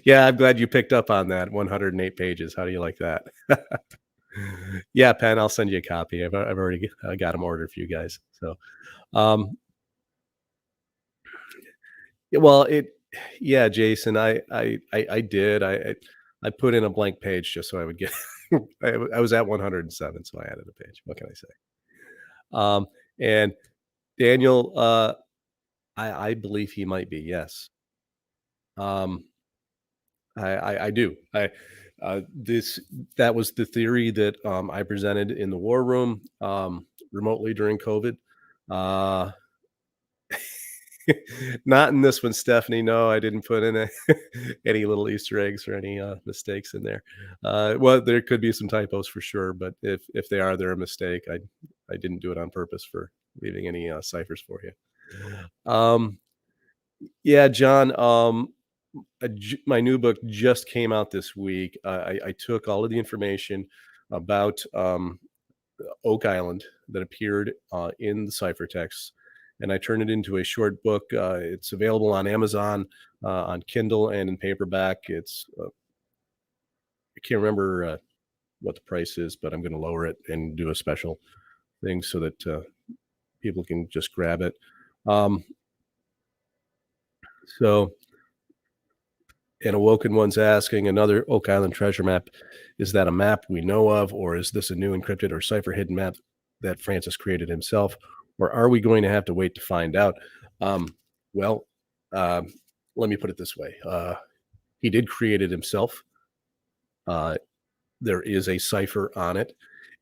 yeah, I'm glad you picked up on that, 108 pages, how do you like that? Yeah, Pen, I'll send you a copy. I've already got them ordered for you guys. So, um, yeah, well, yeah, Jason, I did. I put in a blank page just so I would get. I was at 107, so I added a page. What can I say? Um, and Daniel, I believe he might be. Yes, um, I do. This that was the theory that I presented in the war room remotely during COVID. Uh, Not in this one, Stephanie. No, I didn't put in any little Easter eggs or any mistakes in there. Well, there could be some typos for sure, but if they are, they're a mistake. I didn't do it on purpose for leaving any ciphers for you. Yeah, John. my new book just came out this week. I took all of the information about Oak Island that appeared in the ciphertext, and I turned it into a short book. It's available on Amazon, on Kindle, and in paperback. It's I can't remember what the price is, but I'm going to lower it and do a special thing so that people can just grab it. Um, so, and Awoken One's asking another Oak Island treasure map. Is that a map we know of, or is this a new encrypted or cipher hidden map that Francis created himself? Or are we going to have to wait to find out? Um, well, um, let me put it this way. He did create it himself. Uh, there is a cipher on it.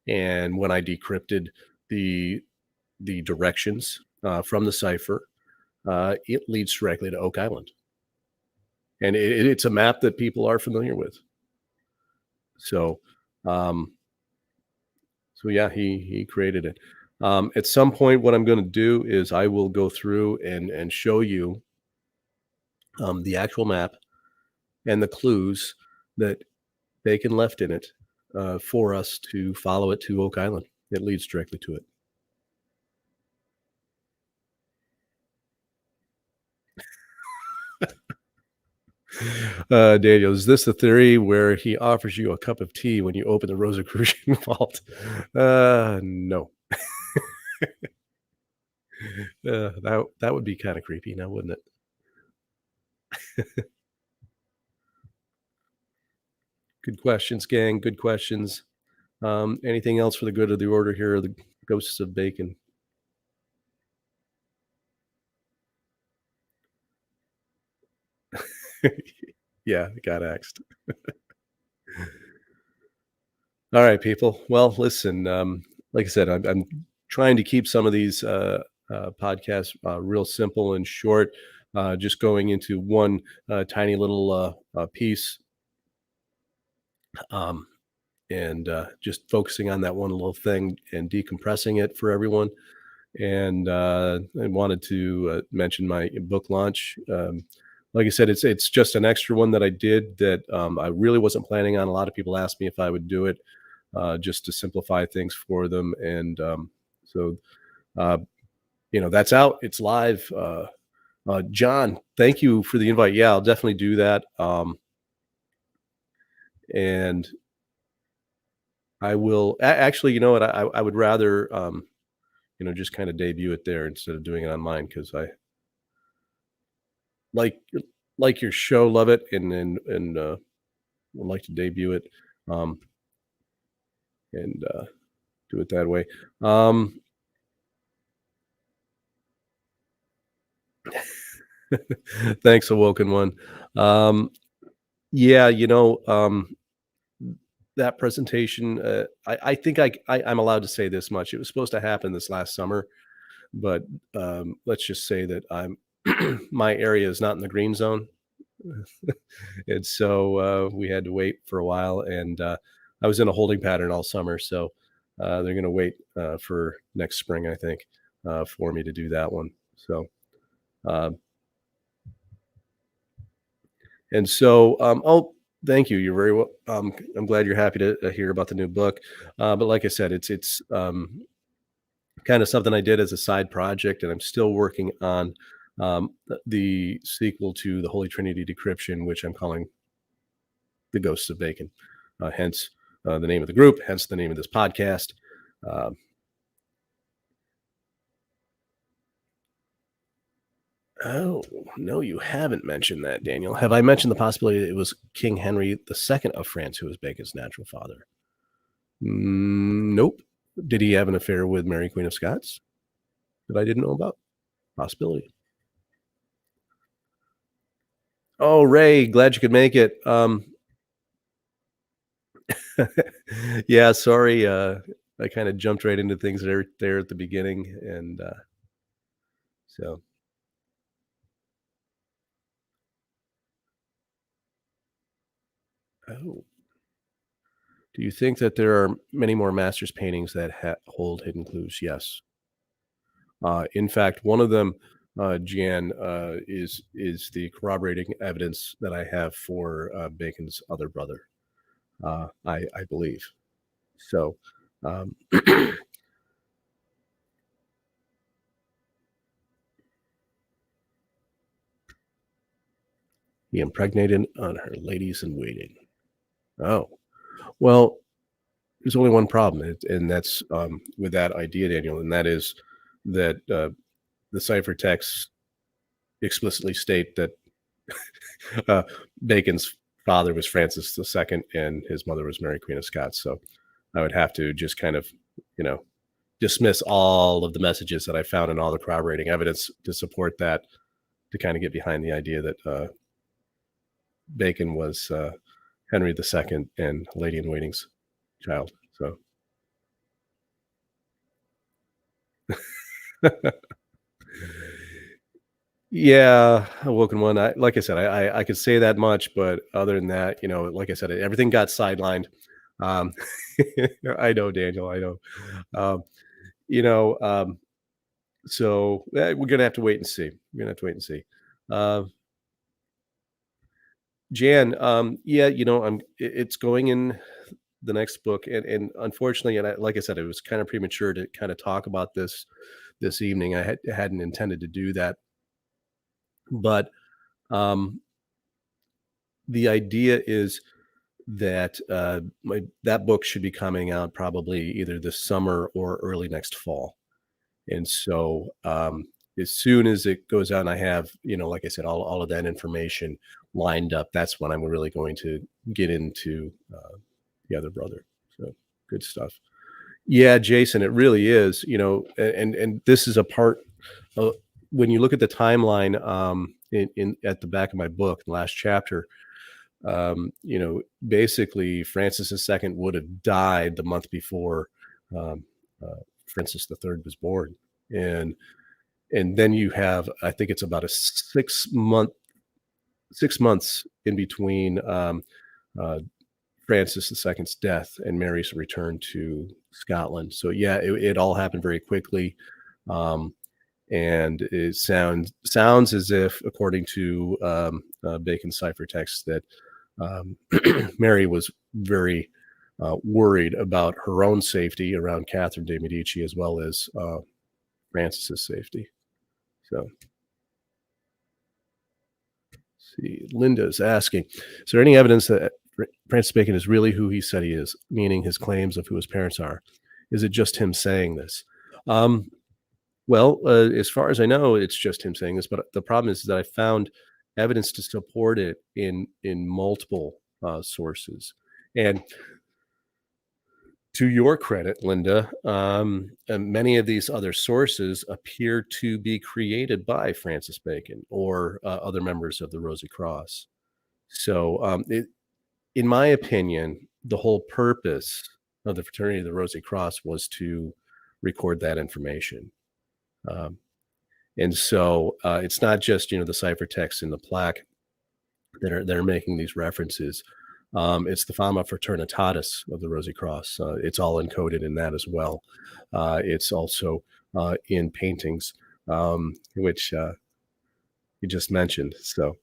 And when I decrypted the the directions from the cipher, it leads directly to Oak Island, and it's a map that people are familiar with. So, um, so yeah, he created it. At some point, what I'm going to do is I will go through and show you the actual map and the clues that Bacon left in it for us to follow it to Oak Island. It leads directly to it. Daniel, is this the theory where he offers you a cup of tea when you open the Rosicrucian vault? No. That would be kind of creepy, now wouldn't it? Good questions, gang. Good questions. Anything else for the good of the order here? Or the ghosts of bacon. Yeah, got axed. All right, people. Well, listen. Like I said, I'm trying to keep some of these podcasts real simple and short. Just going into one tiny little piece, um, and just focusing on that one little thing and decompressing it for everyone. And I wanted to mention my book launch. Like I said, it's just an extra one that I did that I really wasn't planning on. A lot of people asked me if I would do it just to simplify things for them, and so uh, that's out. It's live. John, thank you for the invite. Yeah, I'll definitely do that. And I will actually. You know what? I would rather just kind of debut it there instead of doing it on mine because I like like your show, love it, and would like to debut it, um, and do it that way. Um, Thanks, Awoken One. Um, yeah, that presentation. I think I'm allowed to say this much. It was supposed to happen this last summer, but let's just say that I'm my area is not in the green zone. And so we had to wait for a while, and I was in a holding pattern all summer. So they're going to wait for next spring, I think, for me to do that one. So, uh, and so, oh, thank you. You're very well. I'm glad you're happy to hear about the new book. But like I said, it's kind of something I did as a side project, and I'm still working on the sequel to the Holy Trinity decryption, which I'm calling The Ghosts of Bacon. Hence the name of the group, hence the name of this podcast. Um, oh, no, you haven't mentioned that, Daniel. Have I mentioned the possibility that it was King Henry II of France who was Bacon's natural father? Nope. Did he have an affair with Mary, Queen of Scots that I didn't know about? Possibility. Oh, Ray, glad you could make it. Yeah, sorry. I kind of jumped right into things there at the beginning, and so. Oh, do you think that there are many more masters paintings that hold hidden clues? Yes. In fact, one of them. Jan, is the corroborating evidence that I have for Bacon's other brother. I believe so. Um, he impregnated on her ladies in waiting. Oh, well, there's only one problem, and that's with that idea, Daniel, and that is that the ciphertexts explicitly state that uh, Bacon's father was Francis II and his mother was Mary Queen of Scots. So I would have to just kind of, you know, dismiss all of the messages that I found and all the corroborating evidence to support that, to kind of get behind the idea that Bacon was Henry II and Lady in Waiting's child. So yeah, Awoken One. Like I said, I could say that much, but other than that, like I said, everything got sidelined. Um, I know, Daniel. I know. Um, you know, um, so we're gonna have to wait and see. We're gonna have to wait and see. Uh, Jan, yeah, it's going in the next book, and unfortunately, and like I said, it was kind of premature to kind of talk about this evening. Hadn't intended to do that, but um, the idea is that that book should be coming out probably either this summer or early next fall. And so as soon as it goes out and I have, like I said, all of that information lined up, that's when I'm really going to get into the other brother. So good stuff. Yeah, Jason, it really is, and this is a part of when you look at the timeline in at the back of my book, the last chapter, basically Francis II would have died the month before um, Francis III was born, and then you have, I think it's about a 6 months in between uh, Francis II's death and Mary's return to Scotland. So yeah, it all happened very quickly. Um, and it sounds as if, according to Bacon's ciphertext, that Mary was very worried about her own safety around Catherine de' Medici as well as Francis's safety. So, see, Linda's asking, is there any evidence that Francis Bacon is really who he said he is, meaning his claims of who his parents are? Is it just him saying this? Um, well, as far as I know, it's just him saying this. But the problem is that I found evidence to support it in multiple sources. And to your credit, Linda, and many of these other sources appear to be created by Francis Bacon or other members of the Rosy Cross. So, in my opinion, the whole purpose of the Fraternity of the Rosy Cross was to record that information. Um, and so it's not just the ciphertext in the plaque that are making these references. It's the Fama Fraternitatis of the Rosy Cross. It's all encoded in that as well. It's also in paintings, which you just mentioned. So,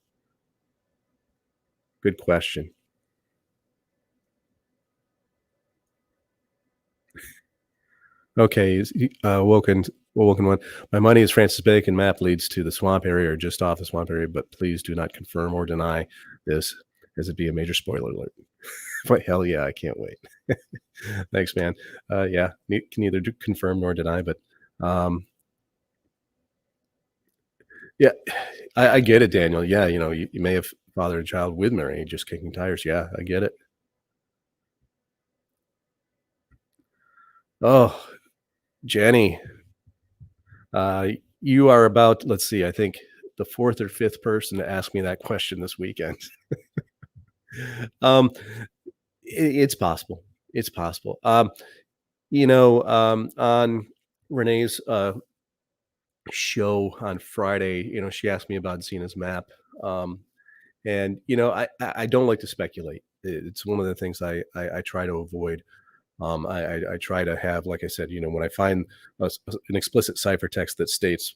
good question. Okay, woken one. My money is Francis Bacon. Map leads to the swamp area or just off the swamp area, but please do not confirm or deny this, as it be a major spoiler alert. But hell yeah, I can't wait. Thanks, man. Yeah, can neither confirm nor deny, but yeah, I get it, Daniel. Yeah, you may have fathered a child with Mary, just kicking tires. Yeah, I get it. Oh, Jenny, uh, you are about, let's see, I think the fourth or fifth person to ask me that question this weekend. um, it's possible. It's possible. On Renee's show on Friday, she asked me about Zena's map. Um, and I don't like to speculate. It's one of the things I try to avoid. I try to have, like I said, when I find an explicit ciphertext that states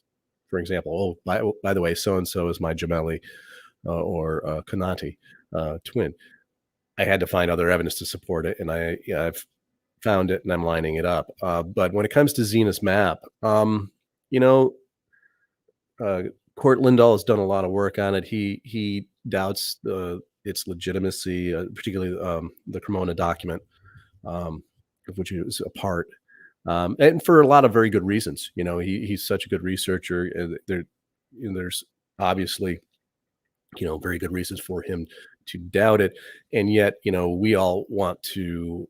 for example, oh, by the way, so and so is my gemelli or Kanati twin. I had to find other evidence to support it, and I've found it, and I'm lining it up. But when it comes to Zena's map, you know, uh, Court Lindahl has done a lot of work on it. He doubts its legitimacy, particularly the Cremona document, um, of which he was a part, and for a lot of very good reasons. He's such a good researcher, and there's obviously very good reasons for him to doubt it, and yet we all want to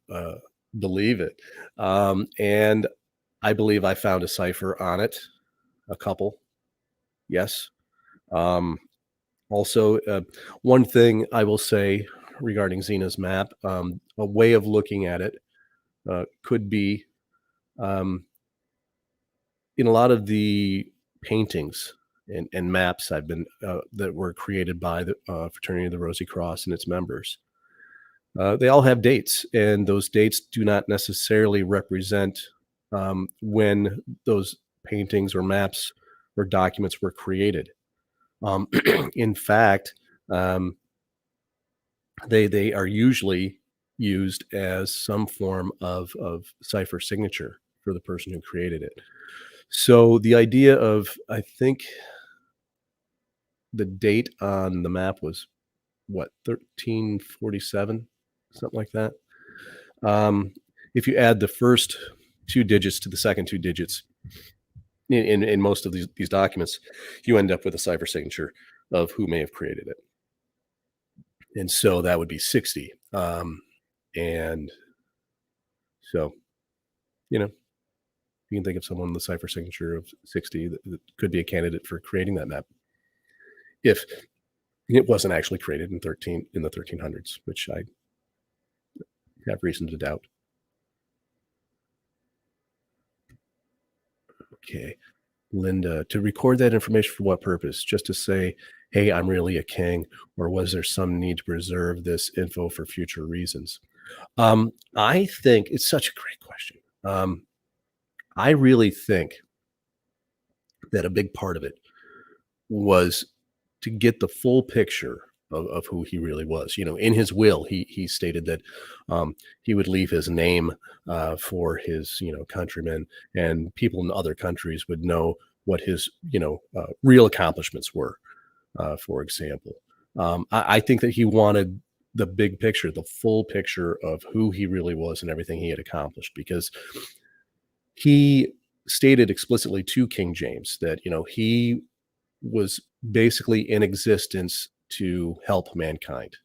believe it. And I believe I found a cipher on it, a couple, yes. Um, Also, one thing I will say regarding Zena's map, a way of looking at it could be um, in a lot of the paintings and maps I've been that were created by the Fraternity of the Rosy Cross and its members. They all have dates, and those dates do not necessarily represent when those paintings or maps or documents were created. Um, in fact, um, they are usually used as some form of cipher signature for the person who created it. So the idea of, I think the date on the map was what, 1347, something like that. Um, if you add the first two digits to the second two digits in most of these documents, you end up with a cipher signature of who may have created it. And so that would be 60. And so, you know, you can think of someone with a cipher signature of 60 that could be a candidate for creating that map if it wasn't actually created in the 1300s, which I have reason to doubt. Okay. Linda, to record that information for what purpose? Just to say, hey, I'm really a king, or was there some need to preserve this info for future reasons? I think it's such a great question. I really think that a big part of it was to get the full picture of who he really was. In his will, he stated that he would leave his name for his countrymen, and people in other countries would know what his real accomplishments were. For example, I think that he wanted the big picture, the full picture of who he really was and everything he had accomplished, because he stated explicitly to King James that he was basically in existence to help mankind.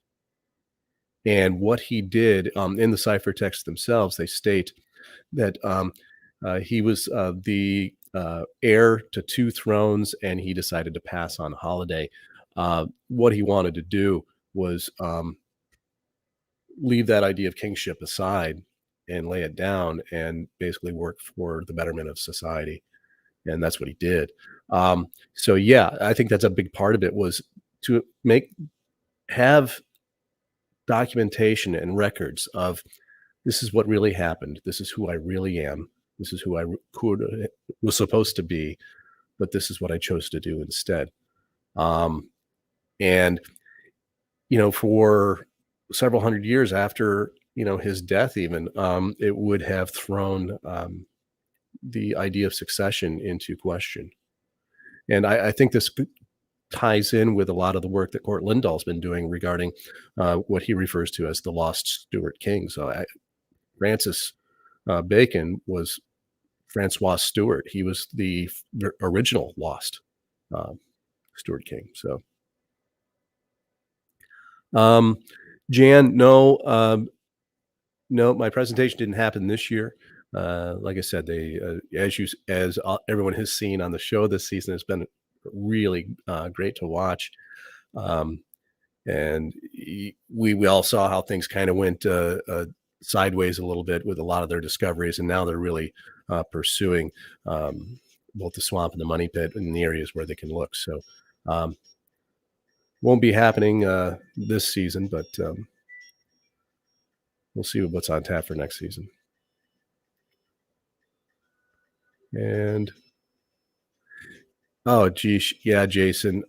And what he did in the ciphertexts themselves, they state that he was the heir to two thrones, and he decided to pass on holiday. What he wanted to do was leave that idea of kingship aside and lay it down and basically work for the betterment of society. And that's what he did. So yeah, I think that's a big part of it, was to have documentation and records of, this is what really happened. This is who I really am. This is who I was supposed to be, but this is what I chose to do instead. And for several hundred years after his death, even it would have thrown the idea of succession into question. And I think this ties in with a lot of the work that Court Lindahl's been doing regarding what he refers to as the lost Stuart kings. So Francis Bacon was Francois Stuart. He was the original lost uh, Stuart king. So, um, Jan, no, no, my presentation didn't happen this year. Like I said, they, as everyone has seen on the show this season, has been really great to watch. Um, and we all saw how things kind of went sideways a little bit with a lot of their discoveries, and now they're really pursuing both the swamp and the money pit in the areas where they can look. So, won't be happening this season, but we'll see what's on tap for next season. And Oh, geez. Yeah, Jason.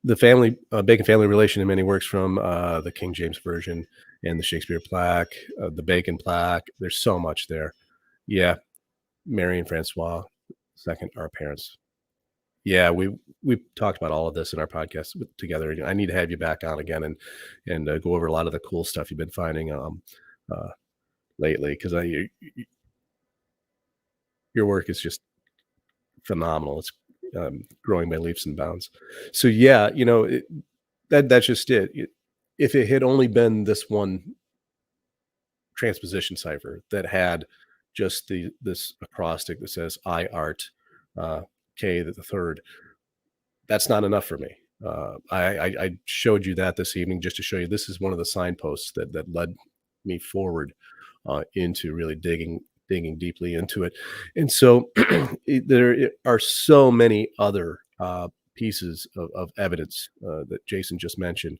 The family Bacon family relation in many works from, the King James Version and the Shakespeare plaque, the Bacon plaque. There's so much there. Yeah, Mary and Francois, second, our parents. Yeah, we talked about all of this in our podcast together. I need to have you back on again and go over a lot of the cool stuff you've been finding, uh, lately, because your work is just phenomenal. It's, growing by leaps and bounds. So, yeah, that's just it. If it had only been this one transposition cipher that had just this acrostic that says "I art uh, K the third," that's not enough for me. I showed you that this evening just to show you this is one of the signposts that led me forward into really digging deeply into it. And so there are so many other pieces of evidence that Jason just mentioned.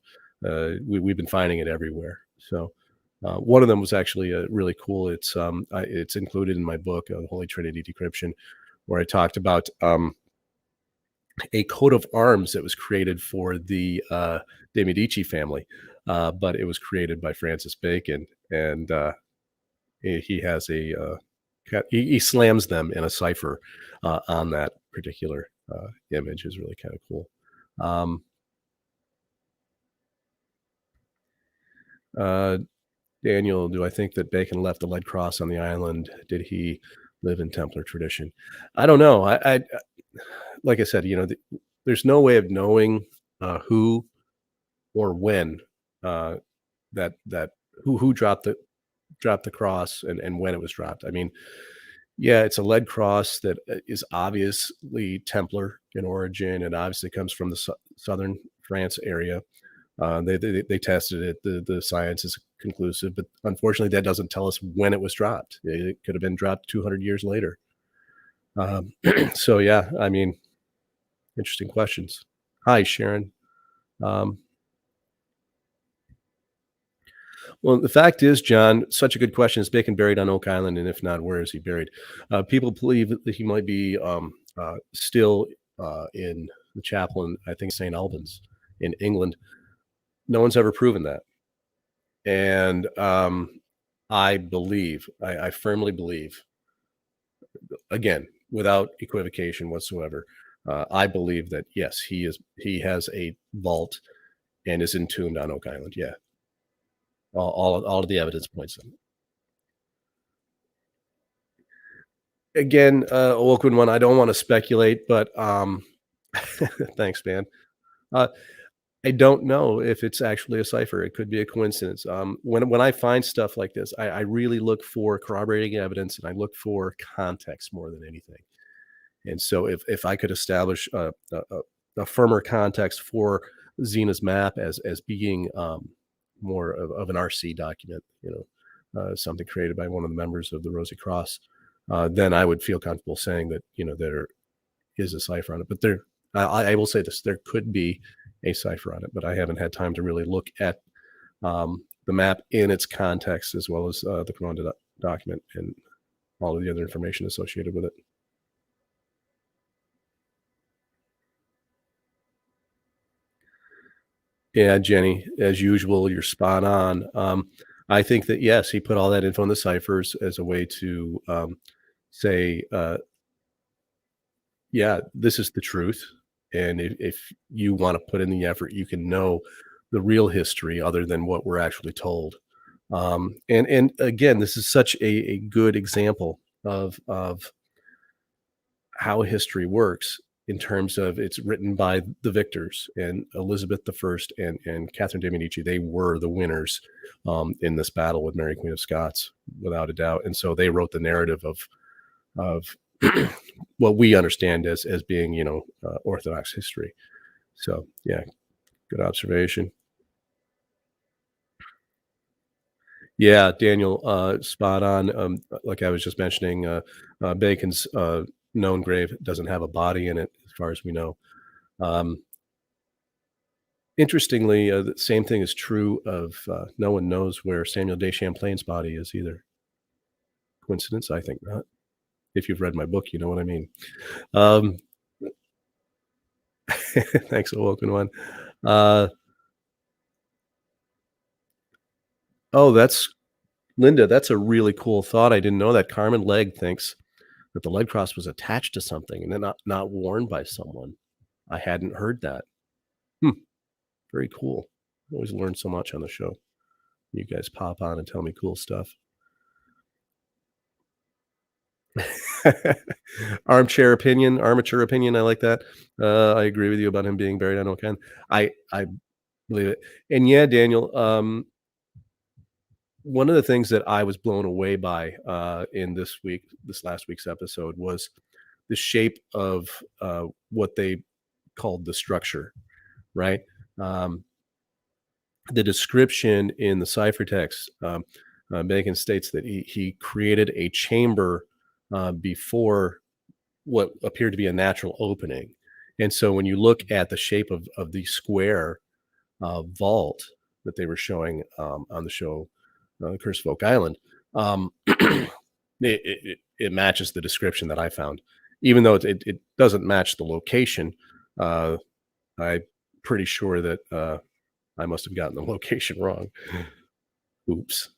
We've been finding it everywhere. So one of them was actually really cool. It's included in my book, Holy Trinity Decryption, where I talked about a coat of arms that was created for the de Medici family, but it was created by Francis Bacon, and he has he slams them in a cipher on that particular image. Is really kind of cool. Um, uh, Daniel, do I think that Bacon left the lead cross on the island? Did he live in Templar tradition? I don't know. Like I said, there's no way of knowing who or when uh, that who dropped the cross and when it was dropped. I mean, yeah, it's a lead cross that is obviously Templar in origin and obviously comes from the southern France area. They tested it. The science is conclusive, but unfortunately, that doesn't tell us when it was dropped. It could have been dropped 200 years later. So yeah, I mean, interesting questions. Hi, Sharon. Um, Well, the fact is, John, such a good question. Is Bacon buried on Oak Island? And if not, where is he buried? People believe that he might be still in the chapel in, I think, St. Albans in England. No one's ever proven that. And I firmly believe, again, without equivocation whatsoever, I believe that, yes, he has a vault and is entombed on Oak Island. Yeah. All of the evidence points to. Again, Woken one, I don't wanna speculate, but, thanks, man. Uh, I don't know if it's actually a cipher. It could be a coincidence. When I find stuff like this, I really look for corroborating evidence, and I look for context more than anything. And so if I could establish a firmer context for Zena's map as being, more of an RC document, something created by one of the members of the Rosy Cross, then I would feel comfortable saying that, there is a cipher on it. But I will say this: there could be a cipher on it, but I haven't had time to really look at the map in its context as well as the Quran document and all of the other information associated with it. Yeah, Jenny, as usual, you're spot on. I think that yes, he put all that info in the ciphers as a way to say, yeah, this is the truth. And if you want to put in the effort, you can know the real history other than what we're actually told. And again, this is such a good example of how history works in terms of it's written by the victors, and Elizabeth the First and Catherine de Medici. They were the winners in this battle with Mary Queen of Scots, without a doubt. And so they wrote the narrative of what we understand as being Orthodox history. So yeah, good observation. Yeah, Daniel, spot on. Like I was just mentioning, Bacon's known grave doesn't have a body in it, as far as we know. Um, Interestingly, the same thing is true of no one knows where Samuel de Champlain's body is either. Coincidence? I think not. If you've read my book, you know what I mean. Um, thanks, Awoken One. Uh, oh, that's Linda, that's a really cool thought. I didn't know that. Carmen Legg thinks that the lead cross was attached to something and then not worn by someone. I hadn't heard that. Hmm, very cool. Always learn so much on the show. You guys pop on and tell me cool stuff. Armature opinion, I like that. I agree with you about him being buried on Okan. I believe it. And yeah, Daniel, one of the things that I was blown away by, in this last week's episode was the shape of, what they called the structure, right? Um, the description in the ciphertext, Bacon states that he created a chamber, before what appeared to be a natural opening. And so when you look at the shape of the square vault that they were showing on the show, Curse of Oak Island, it matches the description that I found, even though it doesn't match the location. Uh, I'm pretty sure that I must have gotten the location wrong. Oops.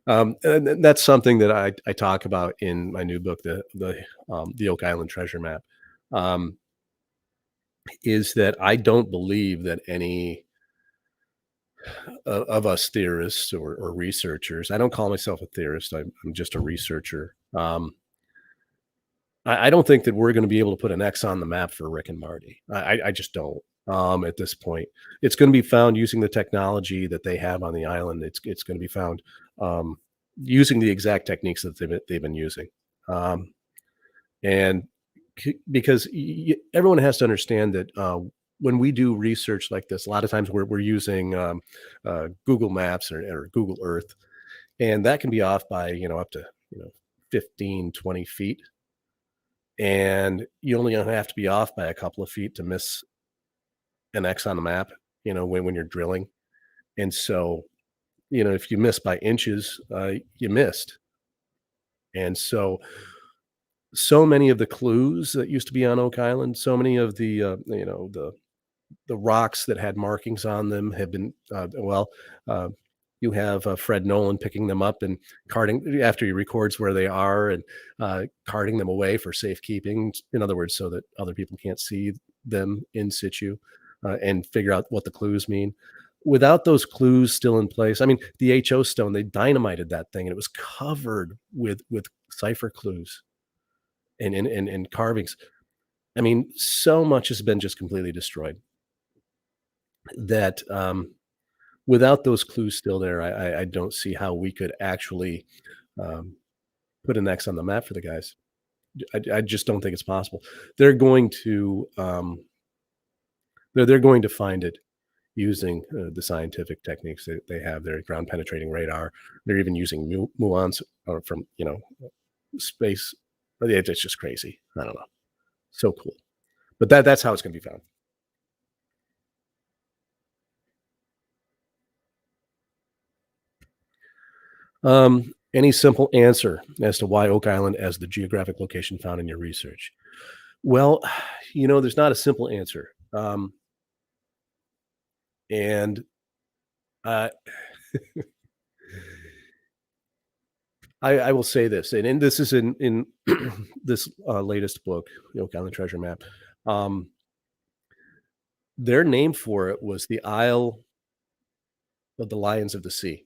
And that's something that I talk about in my new book, the Oak Island Treasure Map. Um, is that I don't believe that any of us theorists or researchers. I don't call myself a theorist. I'm just a researcher. I don't think that we're going to be able to put an X on the map for Rick and Marty. I just don't. At this point, it's going to be found using the technology that they have on the island. It's going to be found um, using the exact techniques that they've been using. Um, and because everyone has to understand that when we do research like this, a lot of times we're using Google Maps or Google Earth, and that can be off by up to 15-20 feet, and you only have to be off by a couple of feet to miss an X on the map. When you're drilling, and so if you miss by inches, you missed. And so many of the clues that used to be on Oak Island, so many of the rocks that had markings on them have been uh, you have Fred Nolan picking them up and carting after he records where they are, and carting them away for safekeeping. In other words, so that other people can't see them in situ, and figure out what the clues mean. Without those clues still in place, I mean, the HO stone, they dynamited that thing, and it was covered with cipher clues and carvings. I mean, so much has been just completely destroyed that without those clues still there, I don't see how we could actually um, put an X on the map for the guys. I just don't think it's possible. They're going to they're going to find it using the scientific techniques that they have. Their ground penetrating radar. They're even using muons from space. It's just crazy. I don't know. So cool. But that's how it's going to be found. Any simple answer as to why Oak Island as the geographic location found in your research? Well, there's not a simple answer. And uh, I will say this, and this is in this latest book, the Oak Island Treasure Map. Um, their name for it was the Isle of the Lions of the Sea.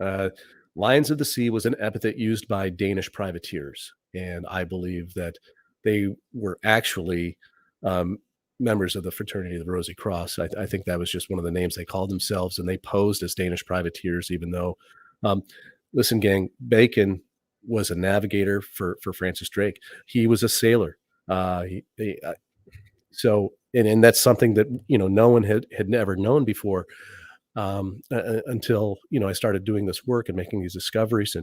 Uh, Lions of the Sea was an epithet used by Danish privateers, and I believe that they were actually um, members of the fraternity of the Rosy Cross. I think that was just one of the names they called themselves, and they posed as Danish privateers, even though, um, listen, gang, Bacon was a navigator for Francis Drake. He was a sailor. So, and that's something that no one had never known before, until I started doing this work and making these discoveries,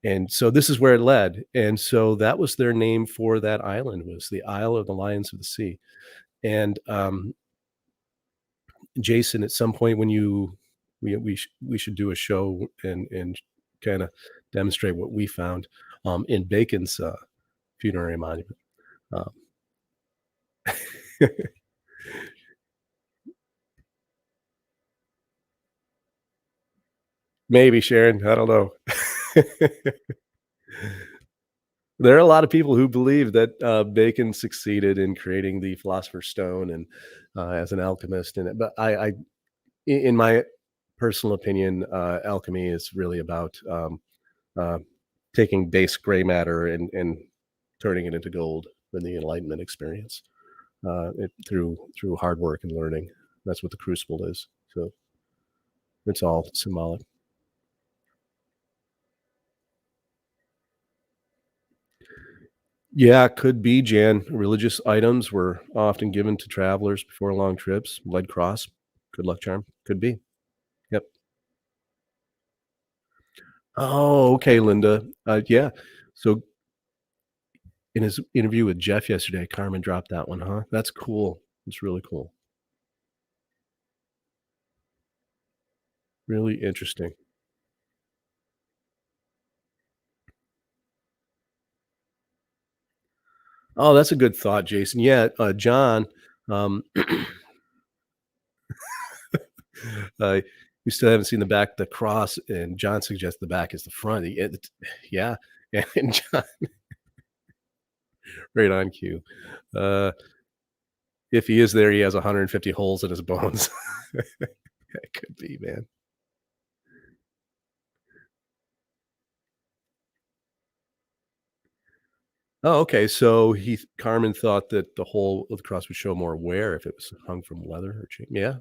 and so this is where it led, and so that was their name for that island, was the Isle of the Lions of the Sea. And Jason, at some point when we should do a show and kind of demonstrate what we found. in Bacon's funerary monument. Um, maybe Sharon, I don't know. There are a lot of people who believe that Bacon succeeded in creating the Philosopher's Stone and as an alchemist, and but in my personal opinion, alchemy is really about uh, taking base gray matter and turning it into gold in the Enlightenment experience through hard work and learning. That's what the crucible is. So it's all symbolic. Yeah, could be, Jan. Religious items were often given to travelers before long trips. Lead cross, good luck charm. Could be. Yep. Oh, okay, Linda. Yeah. So in his interview with Jeff yesterday, Carmen dropped that one, huh? That's cool. It's really cool. Really interesting. Oh, that's a good thought, Jason. Yeah, John, um, we still haven't seen the back of the cross, and John suggests the back is the front. Yeah, and John, right on cue. Uh, if he is there, he has 150 holes in his bones. It could be, man. Oh, okay. So Carmen thought that the hole of the cross would show more wear if it was hung from leather or chain. Yeah,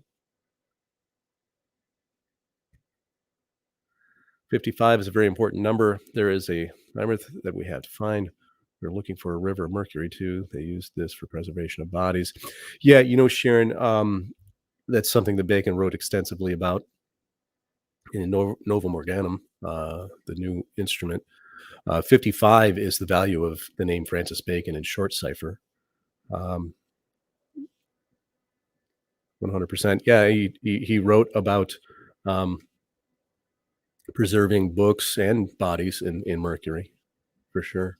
55 is a very important number. There is a number that we have to find. We're looking for a river of mercury too. They use this for preservation of bodies. Yeah, Sharon, that's something that Bacon wrote extensively about in Novum Organum, the new instrument. 55 is the value of the name Francis Bacon in short cipher. 100%. Yeah, he wrote about um, preserving books and bodies in mercury for sure.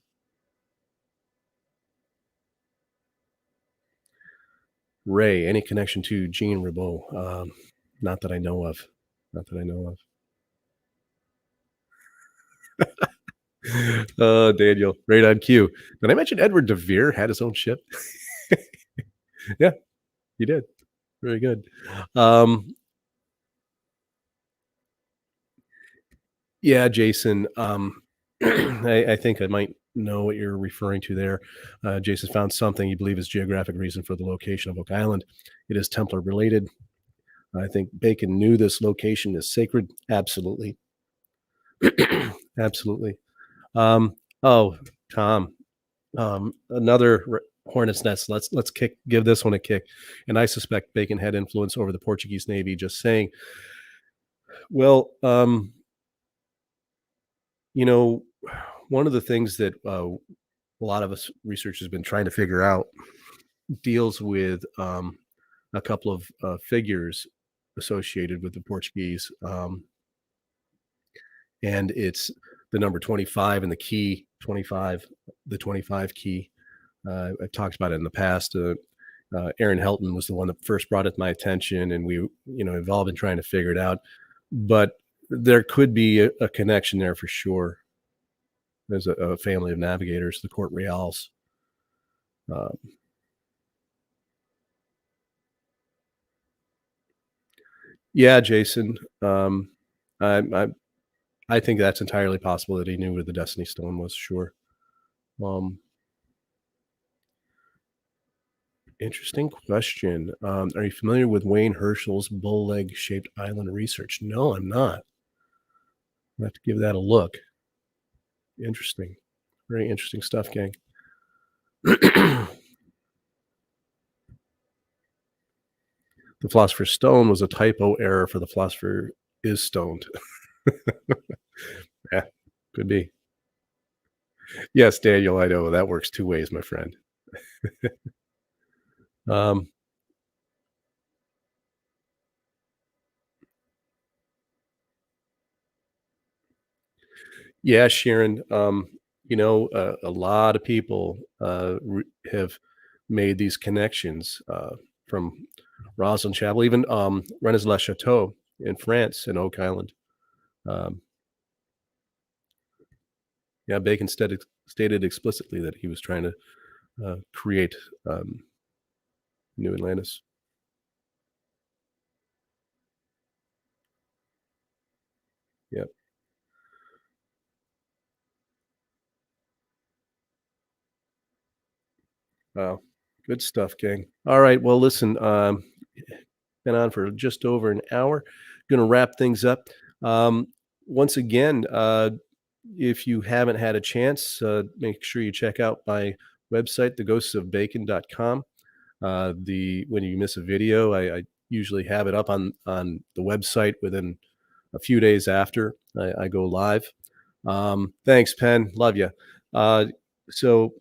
Ray, any connection to Jean Ribaud? Not that I know of. Not that I know of. Daniel, right on cue. Did I mention Edward de Vere had his own ship? Yeah, he did. Very good. Um, yeah, Jason. I think I might know what you're referring to there. Jason found something you believe is geographic reason for the location of Oak Island. It is Templar related. I think Bacon knew this location is sacred. Absolutely. Absolutely. Um, oh, Tom, another hornet's nest. Let's give this one a kick. And I suspect Bacon had influence over the Portuguese Navy. Just saying. Well, you know, one of the things that a lot of us researchers have been trying to figure out deals with a couple of figures associated with the Portuguese, and it's the number 25 and the key 25, the 25 key. I've talked about it in the past. Aaron Helton was the one that first brought it to my attention, and we've all been trying to figure it out. But there could be a connection there for sure. There's a family of navigators, the Court Reals. Uh, yeah, Jason. I, I I think that's entirely possible that he knew where the Destiny Stone was. Sure. Um, Interesting question. Are you familiar with Wayne Herschel's bull leg shaped island research? No, I'm not. I have to give that a look. Interesting. Very interesting stuff, gang. The Philosopher's Stone was a typo error for the Philosopher is stoned. Yeah, could be. Yes, Daniel, I know that works two ways, my friend. Um, yeah, Sharon. a lot of people have made these connections from Roslyn Chapel, even Rennes-le-Chateau in France, in Oak Island. Um, yeah, Bacon stated explicitly that he was trying to create New Atlantis. Yeah. Wow. Good stuff, gang. All right. Well, listen, been on for just over an hour. Going to wrap things up. Um, Once again, if you haven't had a chance, make sure you check out my website, theghostsofbacon.com. The When you miss a video, I usually have it up on the website within a few days after I go live. Thanks, Penn. Love you. So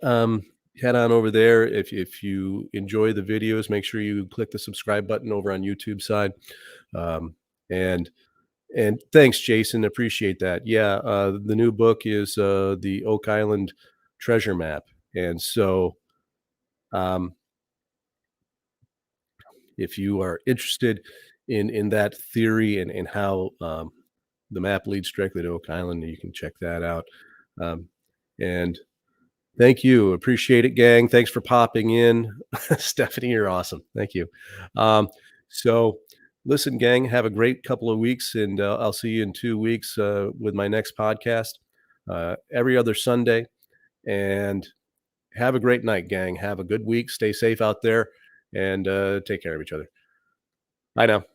um, head on over there. If you enjoy the videos, make sure you click the subscribe button over on YouTube side. Um, and thanks, Jason. Appreciate that. Yeah, the new book is the Oak Island Treasure Map, and so um, if you are interested in that theory and how the map leads directly to Oak Island, you can check that out. Um, and Thank you. Appreciate it, gang. Thanks for popping in. Stephanie, you're awesome. Thank you. Um, so, listen, gang, have a great couple of weeks, and I'll see you in 2 weeks with my next podcast every other Sunday. And have a great night, gang. Have a good week. Stay safe out there and take care of each other. Bye now.